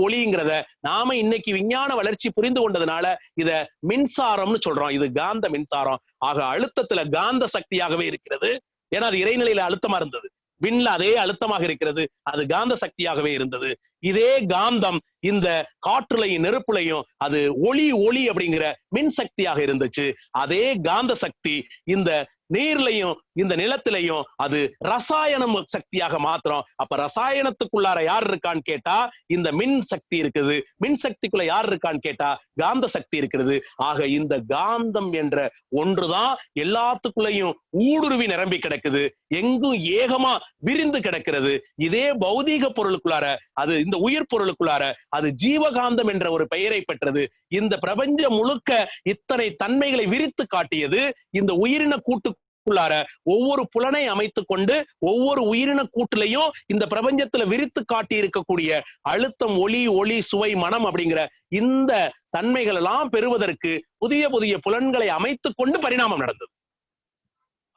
ஒளிங்கிறத நாம இன்னைக்கு விஞ்ஞான வளர்ச்சி புரிந்து கொண்டதுனால இத மின்சாரம்னு சொல்றோம். இது காந்த மின்சாரம். ஆக அழுத்தத்துல காந்த சக்தியாகவே இருக்கிறது. ஏன்னா அது இறைநிலையில அழுத்தமா இருந்தது, விண்ல அதே அழுத்தமாக இருக்கிறது, அது காந்த சக்தியாகவே இருந்தது. இதே காந்தம் இந்த காற்றுலையும் நெருப்புலையும் அது ஒளி அப்படிங்கிற மின் சக்தியாக இருந்துச்சு. அதே காந்த சக்தி இந்த நீர்லையும் இந்த நிலத்திலையும் அது ரசாயனம் சக்தியாக மாத்திரம். அப்ப ரசாயனத்துக்குள்ளார யார் இருக்கான்னு கேட்டா இந்த மின் சக்தி இருக்குது, மின் சக்திக்குள்ள யார் இருக்கான்னு கேட்டா காந்த சக்தி இருக்கிறது. ஆக இந்த காந்தம் என்ற ஒன்றுதான் எல்லாத்துக்குள்ளையும் ஊடுருவி நிரம்பி கிடக்குது, எங்கும் ஏகமா விரிந்து கிடக்கிறது. இதே பௌதீக பொருளுக்குள்ளார, அது இந்த உயிர் பொருளுக்குள்ளார அது ஜீவகாந்தம் என்ற ஒரு பெயரை பெற்றது. இந்த பிரபஞ்சம் முழுக்க இத்தனை தன்மைகளை விரித்து காட்டியது. இந்த உயிரின கூட்டுக்குள்ளார ஒவ்வொரு புலனை அமைத்துக் கொண்டு ஒவ்வொரு உயிரின கூட்டிலையும் இந்த பிரபஞ்சத்துல விரித்து காட்டி இருக்கக்கூடிய அழுத்தம், ஒளி, சுவை, மனம் அப்படிங்கிற இந்த தன்மைகள் எல்லாம் பெறுவதற்கு புதிய புதிய புலன்களை அமைத்துக் கொண்டு பரிணாமம் நடந்தது.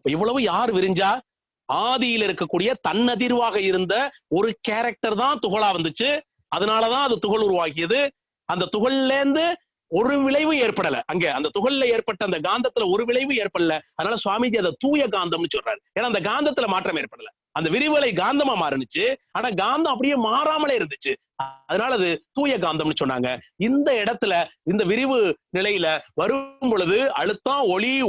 இவ்வளவு யார் விரிஞ்சா? ஆதியில் இருக்கக்கூடிய தன்னதிர்வாக இருந்த ஒரு கேரக்டர் தான் துகளா வந்துச்சு. அதனாலதான் அது துகள் உருவாக்கியது. அந்த துகள்ல இருந்து ஒரு விளைவு ஏற்படல. அங்க அந்த துகள்ல ஏற்பட்ட அந்த காந்தத்துல ஒரு விளைவு ஏற்படல. அதனால சுவாமிஜி அதை தூய காந்தம்னு சொல்றாரு. ஏன்னா அந்த காந்தத்துல மாற்றம் ஏற்படல, அந்த விரிவலை காந்தமா மாறுனுச்சு. ஆனா காந்தம் அப்படியே மாறாமலே இருந்துச்சு. அதனால அது தூய காந்தம்னு சொன்னாங்க. இந்த இடத்துல இந்த விரிவு நிலையில வரும் பொழுது அழுத்தம்,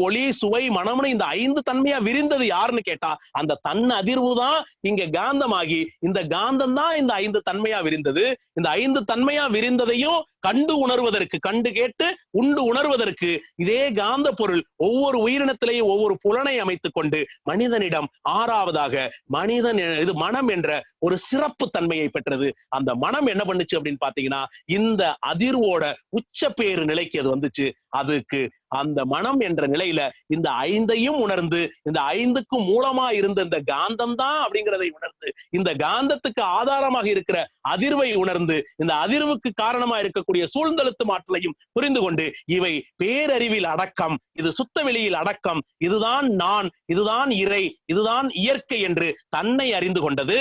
ஒளி, சுவை, மனம்னு இந்த 5 தன்மையா விரிந்தது யாருன்னு கேட்டா அந்த தன் அதிர்வு தான் இங்க காந்தமாகி இந்த காந்தம் தான் இந்த 5 தன்மையா விரிந்தது. இந்த 5 தன்மையா விரிந்ததையும் கண்டு உணர்வதற்கு, கண்டு கேட்டு உண்டு உணர்வதற்கு இதே காந்த பொருள் ஒவ்வொரு உயிரினத்திலேயும் ஒவ்வொரு புலனை அமைத்துக் கொண்டு மனிதனிடம் 6வதாக மனிதன் இது மனம் என்ற ஒரு சிறப்பு தன்மையை பெற்றது. அந்த மனம் மனம் என்ன பண்ணுச்சு அப்படின்னு பாத்தீங்கன்னா இந்த அதிர்வோட உச்ச பேரு நிலைக்கு அது வந்துச்சு. அதுக்கு அந்த மனம் என்ற நிலையில இந்த ஐந்தையும் உணர்ந்து, இந்த ஐந்துக்கும் மூலமா இருந்த இந்த காந்தம் தான் அப்படிங்கிறதை உணர்ந்து, இந்த காந்தத்துக்கு ஆதாரமாக இருக்கிற அதிர்வை உணர்ந்து, இந்த அதிர்வுக்கு காரணமா இருக்கக்கூடிய சூழ்ந்தெழுத்து ஆற்றலையும் புரிந்து கொண்டு, இவை பேரறிவில் அடக்கம், இது சுத்த வெளியில் அடக்கம், இதுதான் நான், இதுதான் இறை, இதுதான் இயற்கை என்று தன்னை அறிந்து கொண்டது,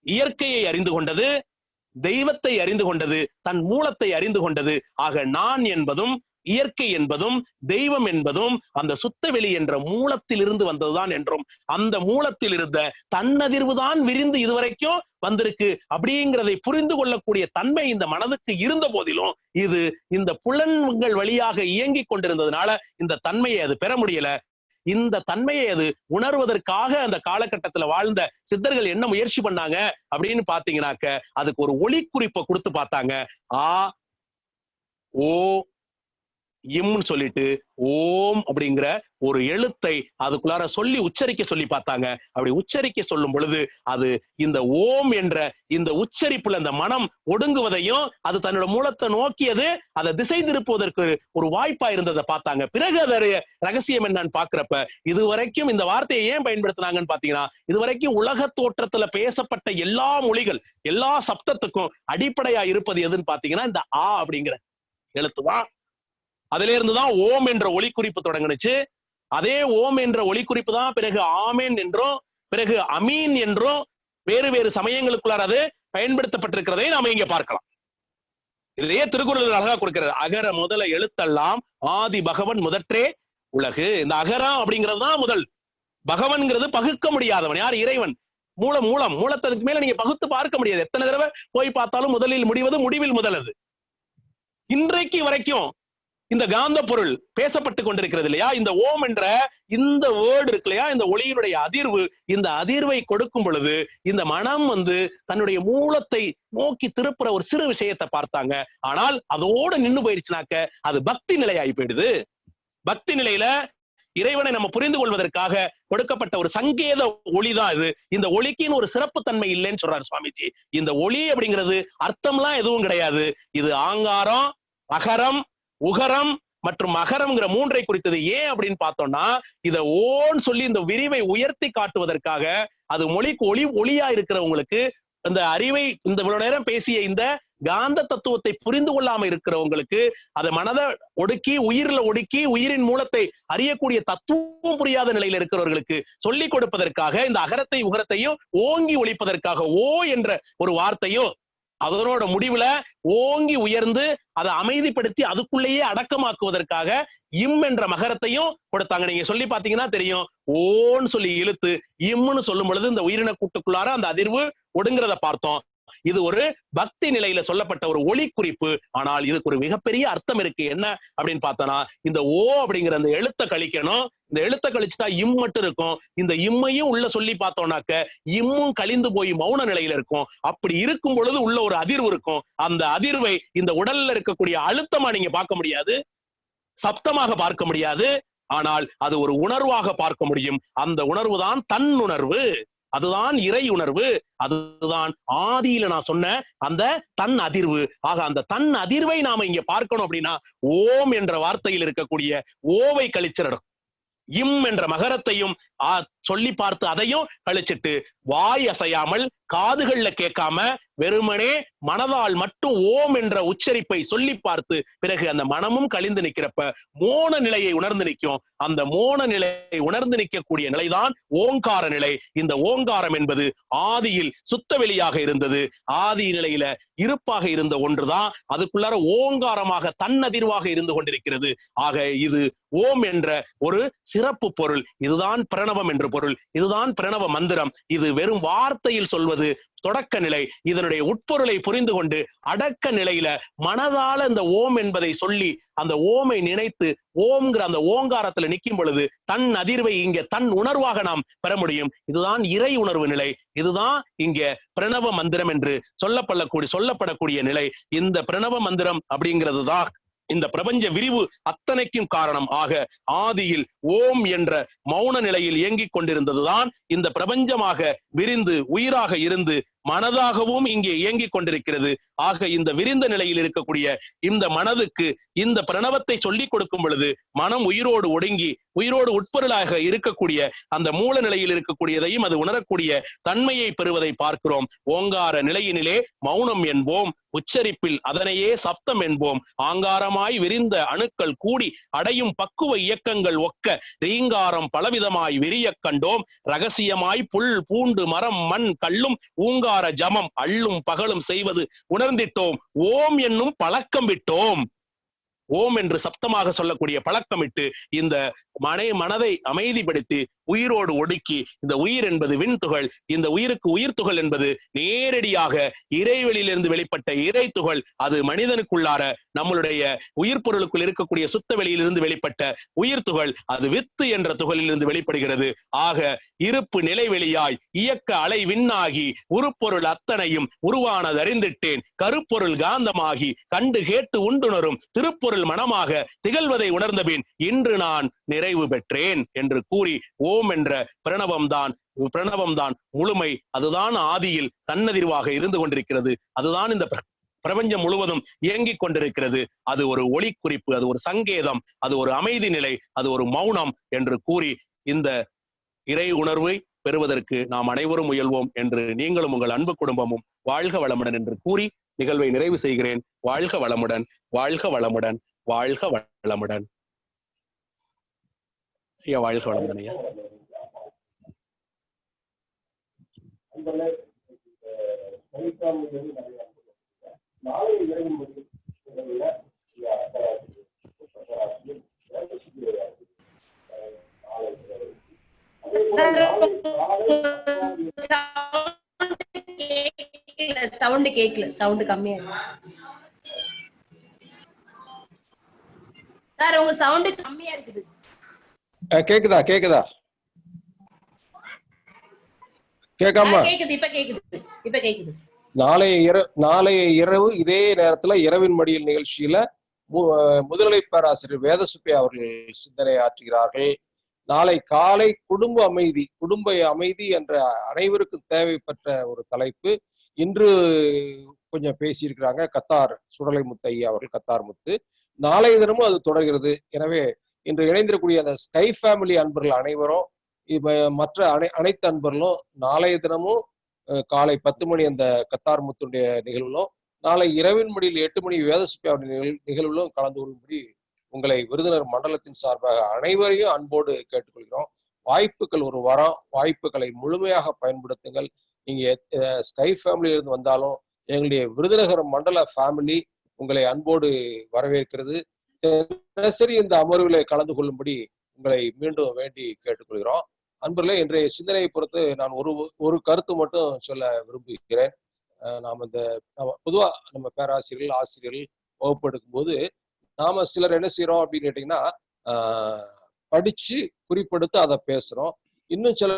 இயற்கையை அறிந்து கொண்டது, தெய்வத்தை அறிந்து கொண்டது, தன் மூலத்தை அறிந்து கொண்டது. ஆக நான் என்பதும் இயற்கை என்பதும் தெய்வம் என்பதும் அந்த சுத்தவெளி என்ற மூலத்தில் இருந்து வந்ததுதான் என்றும், அந்த மூலத்தில் இருந்த தன்னதிர்வு தான் விரிந்து இதுவரைக்கும் வந்திருக்கு அப்படிங்கிறதை புரிந்து கொள்ளக்கூடிய தன்மை இந்த மனதுக்கு இருந்த போதிலும், இது இந்த புலன்கள் வழியாக இயங்கிக் கொண்டிருந்ததுனால இந்த தன்மையை அது பெற முடியல. இந்த தன்மையை அது உணர்வதற்காக அந்த காலகட்டத்துல வாழ்ந்த சித்தர்கள் என்ன முயற்சி பண்ணாங்க அப்படின்னு பாத்தீங்கன்னாக்க, அதுக்கு ஒரு ஒளி குறிப்பை கொடுத்து பார்த்தாங்க. ஆ ஓ இம்னு சொல்லிட்டு ஓம் அப்படிங்கிற ஒரு எழுத்தை அதுக்குள்ளார சொல்லி உச்சரிக்க சொல்லி பார்த்தாங்க. அப்படி உச்சரிக்க சொல்லும் பொழுது அது இந்த ஓம் என்ற இந்த உச்சரிப்புல அந்த மனம் ஒடுங்குவதையும், அது தன்னோட மூலத்தை நோக்கியது அதை திசை திருப்புவதற்கு ஒரு வாய்ப்பா இருந்ததை பார்த்தாங்க. பிறகு அதோடைய ரகசியம் என்னன்னு பாக்குறப்ப, இதுவரைக்கும் இந்த வார்த்தையை ஏன் பயன்படுத்தினாங்கன்னு பாத்தீங்கன்னா, இதுவரைக்கும் உலக தோற்றத்துல பேசப்பட்ட எல்லா மொழிகள், எல்லா சப்தத்துக்கும் அடிப்படையா இருப்பது எதுன்னு பாத்தீங்கன்னா இந்த ஆ அப்படிங்கிற எழுத்துதான். அதுல இருந்துதான் ஓம் என்ற ஒளி குறிப்பு தொடங்குனுச்சு. அதே ஓம் என்ற ஒளி குறிப்பு தான் பிறகு ஆமேன் என்றும், பிறகு அமீன் என்றும் வேறு வேறு சமயங்களுக்குள்ளார அது பயன்படுத்தப்பட்டிருக்கிறதை நாம இங்க பார்க்கலாம். இதையே திருக்குறள் அழகா கொடுக்கிறது. அகர முதல எழுத்தெல்லாம் ஆதி பகவன் முதற்றே உலகு. இந்த அகரம் அப்படிங்கிறது தான் முதல். பகவன்கிறது பகுக்க முடியாதவன். யார்? இறைவன். மூலத்துக்கு மேல நீங்க பகுத்து பார்க்க முடியாது. எத்தனை தடவை போய் பார்த்தாலும் முதலில் முடிவது, முடிவில் முதலது. இன்றைக்கு வரைக்கும் இந்த காந்த பொருள் பேசப்பட்டு கொண்டிருக்கிறது இல்லையா? இந்த ஓம் என்ற இந்த வேர்டு இருக்கு இல்லையா, இந்த ஒளியினுடைய அதிர்வு, இந்த அதிர்வை கொடுக்கும் பொழுது இந்த மனம் தன்னுடைய மூலத்தை நோக்கி திருப்புற ஒரு சிறு விஷயத்தை பார்த்தாங்க. ஆனால் அதோடு நின்று போயிருச்சுனாக்க அது பக்தி நிலையாகி போயிடுது. பக்தி நிலையில இறைவனை நம்ம புரிந்து கொள்வதற்காக கொடுக்கப்பட்ட ஒரு சங்கேத ஒளிதான் இது. இந்த ஒளிக்குன்னு ஒரு சிறப்பு தன்மை இல்லைன்னு சொல்றாரு சுவாமிஜி. இந்த ஒளி அப்படிங்கிறது அர்த்தம்லாம் எதுவும் கிடையாது. இது ஆங்காரம், அகரம், உகரம் மற்றும் அகரம்ங்கிற மூன்றை குறித்தது. ஏன் அப்படின்னு பார்த்தோம்னா, இத ஓன்னு சொல்லி இந்த விரிவை உயர்த்தி காட்டுவதற்காக, அது மொழிக்கு ஒளியா இருக்கிறவங்களுக்கு, இந்த அறிவை இந்த இவ்வளவு நேரம் பேசிய இந்த காந்த தத்துவத்தை புரிந்து கொள்ளாம இருக்கிறவங்களுக்கு, அதை மனதை ஒடுக்கி உயிரில ஒடுக்கி உயிரின் மூலத்தை அறியக்கூடிய தத்துவம் புரியாத நிலையில இருக்கிறவர்களுக்கு சொல்லிக் கொடுப்பதற்காக இந்த அகரத்தை உகரத்தையும் ஓங்கி ஒழிப்பதற்காக ஓ என்ற ஒரு வார்த்தையும் அதனோட முடிவுல ஓங்கி உயர்ந்து அதை அமைதிப்படுத்தி அதுக்குள்ளேயே அடக்கமாக்குவதற்காக இம் என்ற மகரத்தையும் கொடுத்தாங்க. நீங்க சொல்லி பாத்தீங்கன்னா தெரியும். ஓன்னு சொல்லி இழுத்து இம்னு சொல்லும் பொழுது இந்த உயிரின கூட்டுக்குள்ளார அந்த அதிர்வு ஒடுங்கிறத பார்த்தோம். இது ஒரு பக்தி நிலையில சொல்லப்பட்ட ஒரு ஒளி குறிப்பு. ஆனால் இதுக்கு ஒரு மிகப்பெரிய அர்த்தம் இருக்கு. என்ன அப்படின்னு பார்த்தோம்னா, இந்த ஓ அப்படிங்கிற அந்த எழுத்தை கழிக்கணும். இந்த எழுத்தை கழிச்சுட்டா இம் மட்டும் இருக்கும். இந்த இம்மையும் உள்ள சொல்லி பார்த்தோம்னாக்க இம்மும் கழிந்து போய் மௌன நிலையில இருக்கும். அப்படி இருக்கும் பொழுது உள்ள ஒரு அதிர்வு இருக்கும். அந்த அதிர்வை இந்த உடல்ல இருக்கக்கூடிய அழுத்தமா நீங்க பார்க்க முடியாது, சப்தமாக பார்க்க முடியாது. ஆனால் அது ஒரு உணர்வாக பார்க்க முடியும். அந்த உணர்வு தான் தன் உணர்வு, அதுதான் இறை உணர்வு, அதுதான் ஆதியில நான் சொன்ன அந்த தன் அதிர்வு. ஆக அந்த தன் அதிர்வை நாம இங்க பார்க்கணும் அப்படின்னா, ஓம் என்ற வார்த்தையில் இருக்கக்கூடிய ஓவை கழிச்சிடணும். இம் என்ற மகரத்தையும் சொல்லி பார்த்து அதையும் கழிச்சிட்டு, வாய் அசையாமல் காதுகள்ல கேட்காம வெறுமனே மனதால் மட்டும் ஓம் என்ற உச்சரிப்பை சொல்லி பார்த்து, பிறகு அந்த மனமும் கழிந்து நிற்கிறப்ப மோன நிலையை உணர்ந்து நிற்கும். அந்த மோன நிலையை உணர்ந்து நிற்கக்கூடிய நிலைதான் ஓங்கார நிலை. இந்த ஓங்காரம் என்பது ஆதியில் சுத்த வெளியாக இருந்தது. ஆதி நிலையில இருப்பாக இருந்த ஒன்றுதான் அதுக்குள்ளார ஓங்காரமாக தன்னதிர்வாக இருந்து கொண்டிருக்கிறது. ஆக இது ஓம் என்ற ஒரு சிறப்பு பொருள். இதுதான் பிரணவம் என்று பொருள். இதுதான் பிரணவ மந்திரம். இது வெறும் வார்த்தையில் சொல்வது தொடக்க நிலை. இதனுடைய உட்பொருளை புரிந்து கொண்டு அடக்க நிலையில மனதால இந்த ஓம் என்பதை சொல்லி அந்த ஓமை நினைத்து ஓம்ங்கிற அந்த ஓங்காரத்துல நிற்கும் பொழுது தன் அதிர்வை இங்க தன் உணர்வாக நாம் பெற முடியும். இதுதான் இறை உணர்வு நிலை. இதுதான் இங்க பிரணவ மந்திரம் என்று சொல்லப்படக்கூடிய நிலை. இந்த பிரணவ மந்திரம் அப்படிங்கிறது தான் இந்த பிரபஞ்ச விரிவு அத்தனைக்கும் காரணம். ஆக ஆதியில் ஓம் என்ற மௌன நிலையில் இயங்கிக் கொண்டிருந்ததுதான் இந்த பிரபஞ்சமாக விரிந்து உயிராக இருந்து மனதாகவும் இங்கே இயங்கிக் கொண்டிருக்கிறது. ஆக இந்த விரிந்த நிலையில் இருக்கக்கூடிய இந்த மனதுக்கு இந்த பிரணவத்தை சொல்லிக் கொடுக்கும் பொழுது மனம் உயிரோடு ஒடுங்கி உயிரோடு உட்பொருளாக இருக்கக்கூடிய அந்த மூல நிலையில் இருக்கக்கூடியதையும் அது உணரக்கூடிய தன்மையை பெறுவதை பார்க்கிறோம். ஓங்கார நிலையினிலே மௌனம் என்போம், உச்சரிப்பில் அதனையே சப்தம் என்போம். ஆங்காரமாய் விரிந்த அணுக்கள் கூடி அடையும் பக்குவ இயக்கங்கள் ஒக்க ரீங்காரம் பலவிதமாய் விரிய கண்டோம். ரகசியமாய் புல் பூண்டு மரம் மண் கல்லும் ஊங்கார ஜமம் அள்ளும் பகலும் செய்வது உணர்ந்திட்டோம். ஓம் என்னும் பழக்கம் விட்டோம். ஓம் என்று சப்தமாக சொல்லக்கூடிய பழக்கமிட்டு இந்த மனதை அமைதிப்படுத்தி உயிரோடு ஒடுக்கி, இந்த உயிர் என்பது விண்துகள், இந்த உயிருக்கு உயிர் துகள் என்பது நேரடியாக இறைவெளியிலிருந்து வெளிப்பட்ட இறை துகள். அது மனிதனுக்குள்ளார நம்மளுடைய உயிர் பொருளுக்குள் இருக்கக்கூடிய சுத்த வெளியிலிருந்து வெளிப்பட்ட உயிர் துகள், அது வித்து என்ற துகளிலிருந்து வெளிப்படுகிறது. ஆக இருப்பு நிலைவெளியாய் இயக்க அலை விண்ணாகி உருப்பொருள் அத்தனையும் உருவானது அறிந்திட்டேன். கருப்பொருள் காந்தமாகி கண்டு கேட்டு உண்டுணரும் திருப்பொருள் மனமாக திகழ்வதை உணர்ந்தபின் இன்று நான் நிறைவு பெற்றேன் என்று கூறி ஓம் என்ற பிரணவம்தான் முழுமை. அதுதான் ஆதியில் தன்னதிர்வாக இருந்து கொண்டிருக்கிறது. அதுதான் இந்த பிரபஞ்சம் முழுவதும் இயங்கிக் கொண்டிருக்கிறது. அது ஒரு ஒளி குறிப்பு, அது ஒரு சங்கேதம், அது ஒரு அமைதி நிலை, அது ஒரு மௌனம் என்று கூறி இந்த இறை உணர்வை பெறுவதற்கு நாம் அனைவரும் முயல்வோம் என்று நீங்களும் உங்கள் அன்பு குடும்பமும் வாழ்க வளமுடன் என்று கூறி நிகழ்வை நிறைவு செய்கிறேன். வாழ்க வளமுடன், வாழ்க வளமுடன், வாழ்க வளமுடன். ஐயா வாழ்க வளமுடன் ஐயா. சவுண்ட் கேக்கல, சவுண்ட் கம்மியா சார். உங்க சவுண்ட் கம்மியா இருக்குது. கேக்குதா கேட்காம? கேக்குது, இப்ப கேக்குது. நாளைய இரவு இதே நேரத்துல இரவின் மடியில் நிகழ்ச்சியில முதுநிலை பேராசிரியர் வேதசுப்பையா அவர்கள் சிந்தனை ஆற்றுகிறார்கள். நாளை காலை குடும்ப அமைதி என்ற அனைவருக்கும் தேவைப்பட்ட ஒரு தலைப்பு இன்று கொஞ்சம் பேசியிருக்கிறாங்க கத்தார் சுடலை முத்து ஐயா அவர்கள், கத்தார் முத்து. நாளைய தினமும் அது தொடர்கிறது. எனவே இன்று இணைந்திருக்கக்கூடிய அந்த ஸ்கை ஃபேமிலி அன்பர்கள் அனைவரும், மற்ற அனைத்து அன்பர்களும் நாளைய தினமும் காலை 10 மணி அந்த கத்தார் முத்துடைய நிகழ்வுகளும், நாளை இரவின் மடியில் 8 மணி வேதசுப்பையா நிகழ்வுகளும் கலந்து கொள்ளும்படி உங்களை விருதுநகர் மண்டலத்தின் சார்பாக அனைவரையும் அன்போடு கேட்டுக்கொள்கிறோம். வாய்ப்புகள் ஒரு வரம், வாய்ப்புகளை முழுமையாக பயன்படுத்துங்கள். நீங்க ஸ்கை ஃபேமிலியிலிருந்து வந்தாலும் எங்களுடைய விருதுநகர் மண்டல ஃபேமிலி உங்களை அன்போடு வரவேற்கிறது. தினசரி இந்த அமர்வுகளை கலந்து கொள்ளும்படி உங்களை மீண்டும் வேண்டி கேட்டுக்கொள்கிறோம். அன்பர்களே, இன்றைய சிந்தனையை பொறுத்து நான் ஒரு கருத்து மட்டும் சொல்ல விரும்புகிறேன். பொதுவா நம்ம பேராசிரியர்கள் ஆசிரியர்கள் வகுப்பு எடுக்கும் போது நாம சிலர் என்ன செய்யறோம் அப்படின்னு கேட்டீங்கன்னா, படிச்சு குறிப்பெடுத்து அதை பேசுறோம். இன்னும் சில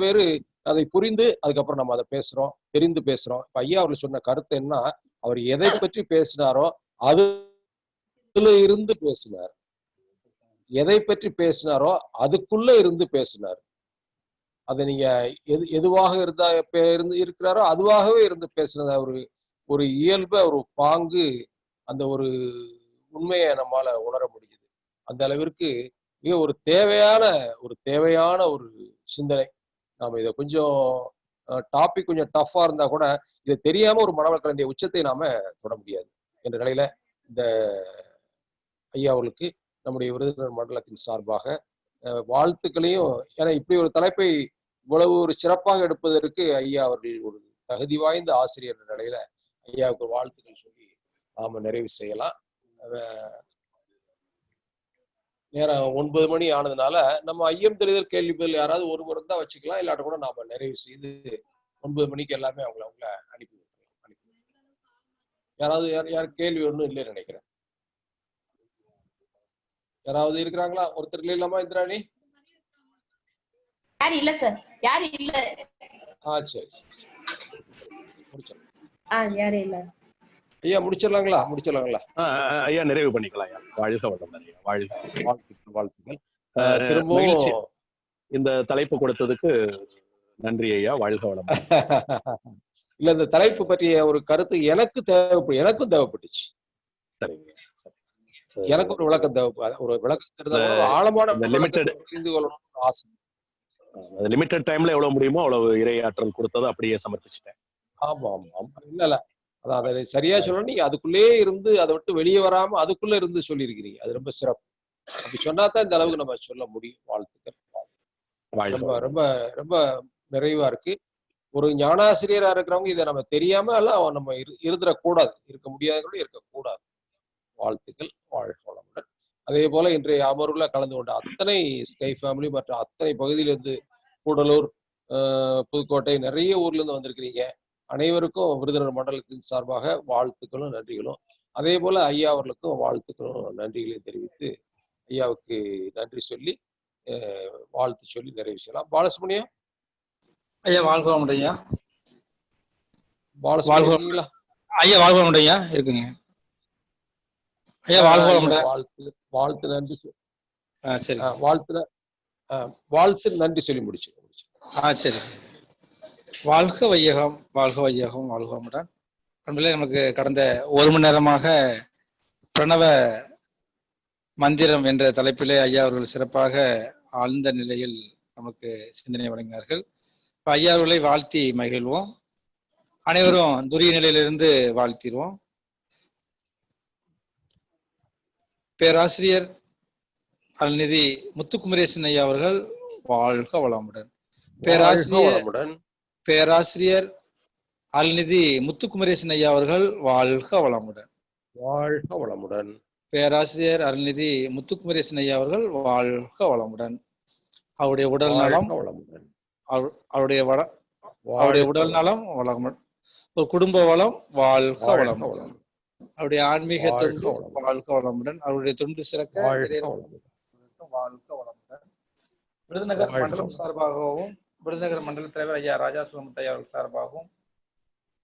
பேரு அதை புரிந்து அதுக்கப்புறம் நம்ம அதை பேசுறோம், தெரிந்து பேசுறோம். இப்ப ஐயா அவர்கள் சொன்ன கருத்து என்ன, அவர் எதை பற்றி பேசினாரோ அதுல இருந்து பேசினார். எதை பற்றி பேசினாரோ அதுக்குள்ள இருந்து பேசினார். அதை நீங்க எதுவாக இருக்கிறாரோ அதுவாகவே இருந்து பேசினது. ஒரு இயல்பு, ஒரு பாங்கு, அந்த ஒரு உண்மையை நம்மால உணர முடியுது. அந்த அளவிற்கு மிக ஒரு தேவையான ஒரு சிந்தனை. நாம இதை கொஞ்சம் டாபிக் கொஞ்சம் டஃபா இருந்தா கூட இதை தெரியாம ஒரு மனவளக்கலைஞருடைய உச்சத்தை நாம தொட முடியாது என்ற நிலையில இந்த ஐயா அவர்களுக்கு நம்முடைய விருதுநகர் மண்டலத்தின் சார்பாக வாழ்த்துக்களையும், ஏன்னா இப்படி ஒரு தலைப்பை இவ்வளவு ஒரு சிறப்பாக எடுப்பதற்கு ஐயா அவர்கள் ஒரு தகுதி வாய்ந்த ஆசிரியர் என்ற நிலையில ஐயாவுக்கு வாழ்த்துக்கள் சொல்லி நாம நிறைவு செய்யலாம். நேரம் 9 மணி ஆனதுனால நம்ம ஐயம் தெரிதல் கேள்வி பதில் யாராவது ஒருவர் தான் வச்சுக்கலாம், இல்லாட்ட கூட நாம நிறைவு செய்து 9 மணிக்கு எல்லாமே அவங்கள அனுப்பி யாராவது யார் கேள்வி ஒன்றும் இல்லைன்னு நினைக்கிறேன். யாராவது இருக்கிறாங்களா? ஒருத்தர் இல்லாமா இந்திராணி? யாரும் இல்ல சார், யாரும் இல்ல. சரி யாரும் இல்ல ஐயா. முடிச்சிடலாங்களா? ஐயா நிறைவு பண்ணிக்கலாம் ஐயா. வாழ்க வளமுடன் ஐயா. வாழ்த்துக்கள். திரும்பவும் இந்த தலைப்பு கொடுத்ததுக்கு நன்றி ஐயா, வாழ்க வளமுடன். இல்ல, இந்த தலைப்பு பற்றிய ஒரு கருத்து எனக்கும் தேவைப்பட்டுச்சு. சரிங்க. எனக்கு ஒரு விளக்கம் தேவைப்படும். ஒரு விளக்கம் ஒரு ஆழமான இந்த விளக்கத்தை புரிந்து கொள்ளணும்னு ஆசை. லிமிட்டட் டைம்ல எவ்வளவு முடியுமோ அவ்வளவு இறையாற்றல் கொடுத்ததை அப்படியே சமர்ப்பிச்சுட்டேன். ஆமா ஆமா ஆமா. இல்ல அதான் அதை சரியா சொல்லணும். நீங்க அதுக்குள்ளேயே இருந்து அதை விட்டு வெளியே வராம அதுக்குள்ள இருந்து சொல்லியிருக்கிறீங்க. அது ரொம்ப சிறப்பு. அப்படி சொன்னாதான் இந்த அளவுக்கு நம்ம சொல்ல முடியும். வாழ்த்துக்கள். ரொம்ப ரொம்ப ரொம்ப நிறைவா இருக்கு. ஒரு ஞானாசிரியரா இருக்கிறவங்க இதை நம்ம தெரியாம எல்லாம் நம்ம இருந்துடக்கூடாது. இருக்க முடியாதவங்களும் இருக்கக்கூடாது. வாழ்த்துக்கள். வாழ்க வளமுடன். அதே போல இன்றைய அமர்வுல கலந்து கொண்ட அத்தனை ஸ்கை ஃபேமிலி மற்றும் அத்தனை பகுதியிலிருந்து கூடலூர், புதுக்கோட்டை, நிறைய ஊர்ல இருந்து வந்திருக்கிறீங்க. அனைவருக்கும் விருதுநகர் மண்டலத்தின் சார்பாக வாழ்த்துக்களும் நன்றிகளும். அதே போல ஐயா அவர்களுக்கும் வாழ்த்துக்களும் நன்றிகளையும் தெரிவித்து ஐயாவுக்கு நன்றி சொல்லி வாழ்த்து சொல்லி நிறைவு செய்யலாம். பாலசுப்ரமணியம் ஐயா வாழ்க வளமுடன் ஐயா. பாலசுப்ரமணியம் ஐயா வாழ்க வளமுடன் ஐயா. இருக்குங்க ஐயா. வாழ்க வளமுடன். வாழ்த்து நன்றி. சரி, வாழ்த்து நன்றி சொல்லி முடிச்சு. சரி. வாழ்க வையகம், வாழ்க வையகம், வாழ்க வளமுடன். அன்பிலே நமக்கு கடந்த 1 மணி நேரமாக பிரணவ மந்திரம் என்ற தலைப்பிலே ஐயா அவர்கள் சிறப்பாக ஆழ்ந்த நிலையில் நமக்கு சிந்தனை வழங்கினார்கள். ஐயா அவர்களை வாழ்த்தி மகிழ்வோம். அனைவரும் துரிய நிலையிலிருந்து வாழ்த்திடுவோம். பேராசிரியர் அருள்நிதி முத்துக்குமரேசன் ஐயா அவர்கள் வாழ்க வளமுடன். பேராசிரியர் அருள்நிதி முத்துக்குமரேசன் ஐயா அவர்கள் வாழ்க வளமுடன். வாழ்க வளமுடன். பேராசிரியர் அருள்நிதி முத்துக்குமரேசன் ஐயா அவர்கள் வாழ்க வளமுடன். அவருடைய உடல் நலம், அவருடைய உடல் நலம் வளமுடன். ஒரு குடும்ப வளம் வாழ்க வளமுடன். அவருடைய ஆன்மீக தொண்டு வாழ்க வளமுடன். அவருடைய தொண்டு சிறக்க வாழ்க வளமுடன். விருதுநகர் மண்டலம் சார்பாகவும் விருதுநகர் மண்டல தலைவர் ஐயா ராஜா சுலமுத்து ஐயா அவர்கள் சார்பாகவும்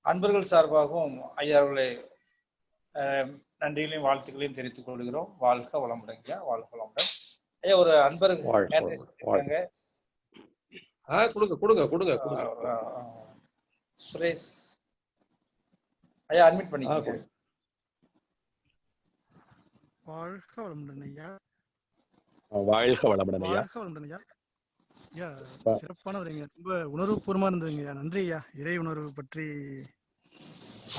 அன்பர்கள் சார்பாகவும் ஐயா அவர்களை நன்றிகளையும் வாழ்த்துக்களையும் தெரிவித்துக் கொள்கிறோம். வாழ்க வளமுடன் ஐயா. வாழ்க வளமுடன் ஐயா. ஒரு அன்பர் சுரேஷ் ஐயா அட்மிட் பண்ணிக்கோங்க. வாழ்க வளமுடன் ஐயா. வாழ்க வளமுடன் ஐயா. வாழ்க வளமுடன் ஐயா. ஐயா சிறப்பானவருங்க. ரொம்ப உணர்வுபூர்வமா இருந்ததுங்க. நன்றி ஐயா. இறை உணர்வு பற்றி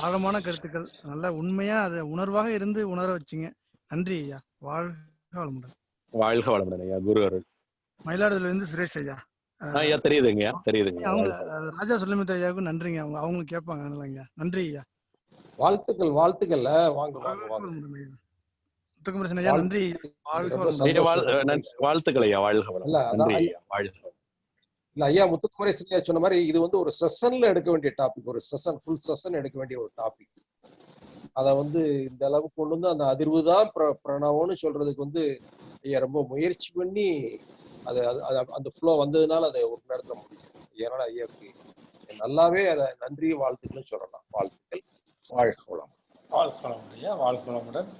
ஆழமான கருத்துக்கள், நல்ல உண்மையா அதை உணர்வாக இருந்து உணர வச்சிங்க. நன்றி ஐயா. வாழ்க வளமுடன். வாழ்க வளமுடன் ஐயா. குரு அருள். மயிலாடுதுறையில இருந்து சுரேஷ் ஐயா. ஐயா தெரியுதுங்க, தெரியுதுங்க. அவங்க ராஜா சுலமுத்து ஐயாவுக்கும் நன்றிங்க. அவங்களும் கேட்பாங்க. நன்றி ஐயா. வாழ்த்துக்கள். வாழ்த்துக்கள். வாங்க முத்துக்குமரேசன் ஐயா நன்றி. வாழ்த்துக்கள் ஐயா. வாழ்க வளமுடன். நன்றி ஐயா. வாழ்க. இல்ல ஐயா, முத்துக்குமரேசன் சொன்ன மாதிரி இது ஒரு செஷன்ல எடுக்க வேண்டிய டாபிக். ஒரு செஷன், ஃபுல் செஷன் எடுக்க வேண்டிய ஒரு டாபிக். அத இந்த அளவுக்கு கொண்டு வந்து அந்த அதிர்வு தான் பிரணவம்னு சொல்றதுக்கு ஐயா ரொம்ப முயற்சி பண்ணி அது அந்த ஃப்ளோ வந்ததுனால அதை ஒரு நேரத்துல முடியும். ஏன்னா ஐயாவுக்கு நல்லாவே அதை நன்றி வாழ்த்துக்கள்னு சொல்லலாம். வாழ்த்துக்கள். வாழ்க வளம். வாழ்க வளமுடன் ஐயா. வாழ்க வளமுடன்.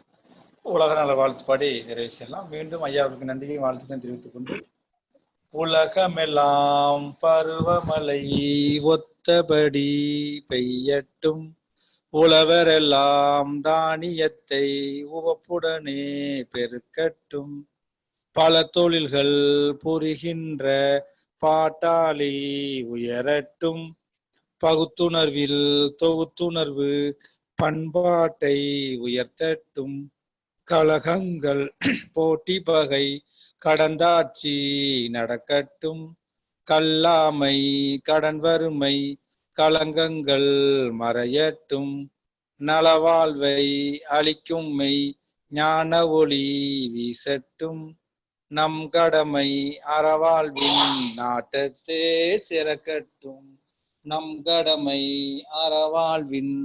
உலக நல வாழ்த்து பாடி நிறைவு செய்யலாம். மீண்டும் ஐயாவுக்கு நன்றியை வாழ்த்துக்கள் தெரிவித்துக் கொண்டு உலகமெல்லாம் பருவமழை ஒத்தபடி பெய்யட்டும், உழவரெல்லாம் தானியத்தை உவப்புடனே பெருக்கட்டும், பல தொழில்கள் புரிகின்ற பாட்டாளி உயரட்டும், பகுத்துணர்வில் தொகுத்துணர்வு பண்பாட்டை உயர்த்தட்டும், கலகங்கள் போட்டி பகை கடந்தாட்சி நடக்கட்டும், கல்லாமை கடன் வறுமை களங்கங்கள் மறையட்டும், நலவாழ்வை அளிக்கும் மெய் ஞான ஒளி வீசட்டும், நம் கடமை அறவாழ்வின் நாட்டத்தே சிறக்கட்டும், நம் கடமை அறவாழ்வின்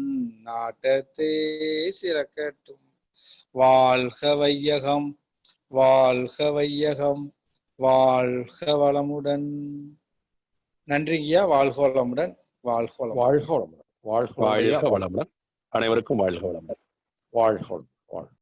நாட்டத்தே சிறக்கட்டும். வாழ்க வையகம், வாழ்க வையகம், வாழ்க வளமுடன். நன்றிங்கய்யா. வாழ்க வளமுடன். வாழ்க வளமுடன். வாழ்க வளமுடன். வாழ்க வளமுடன். அனைவருக்கும் வாழ்க வளமுடன். வாழ்க வளமுடன்.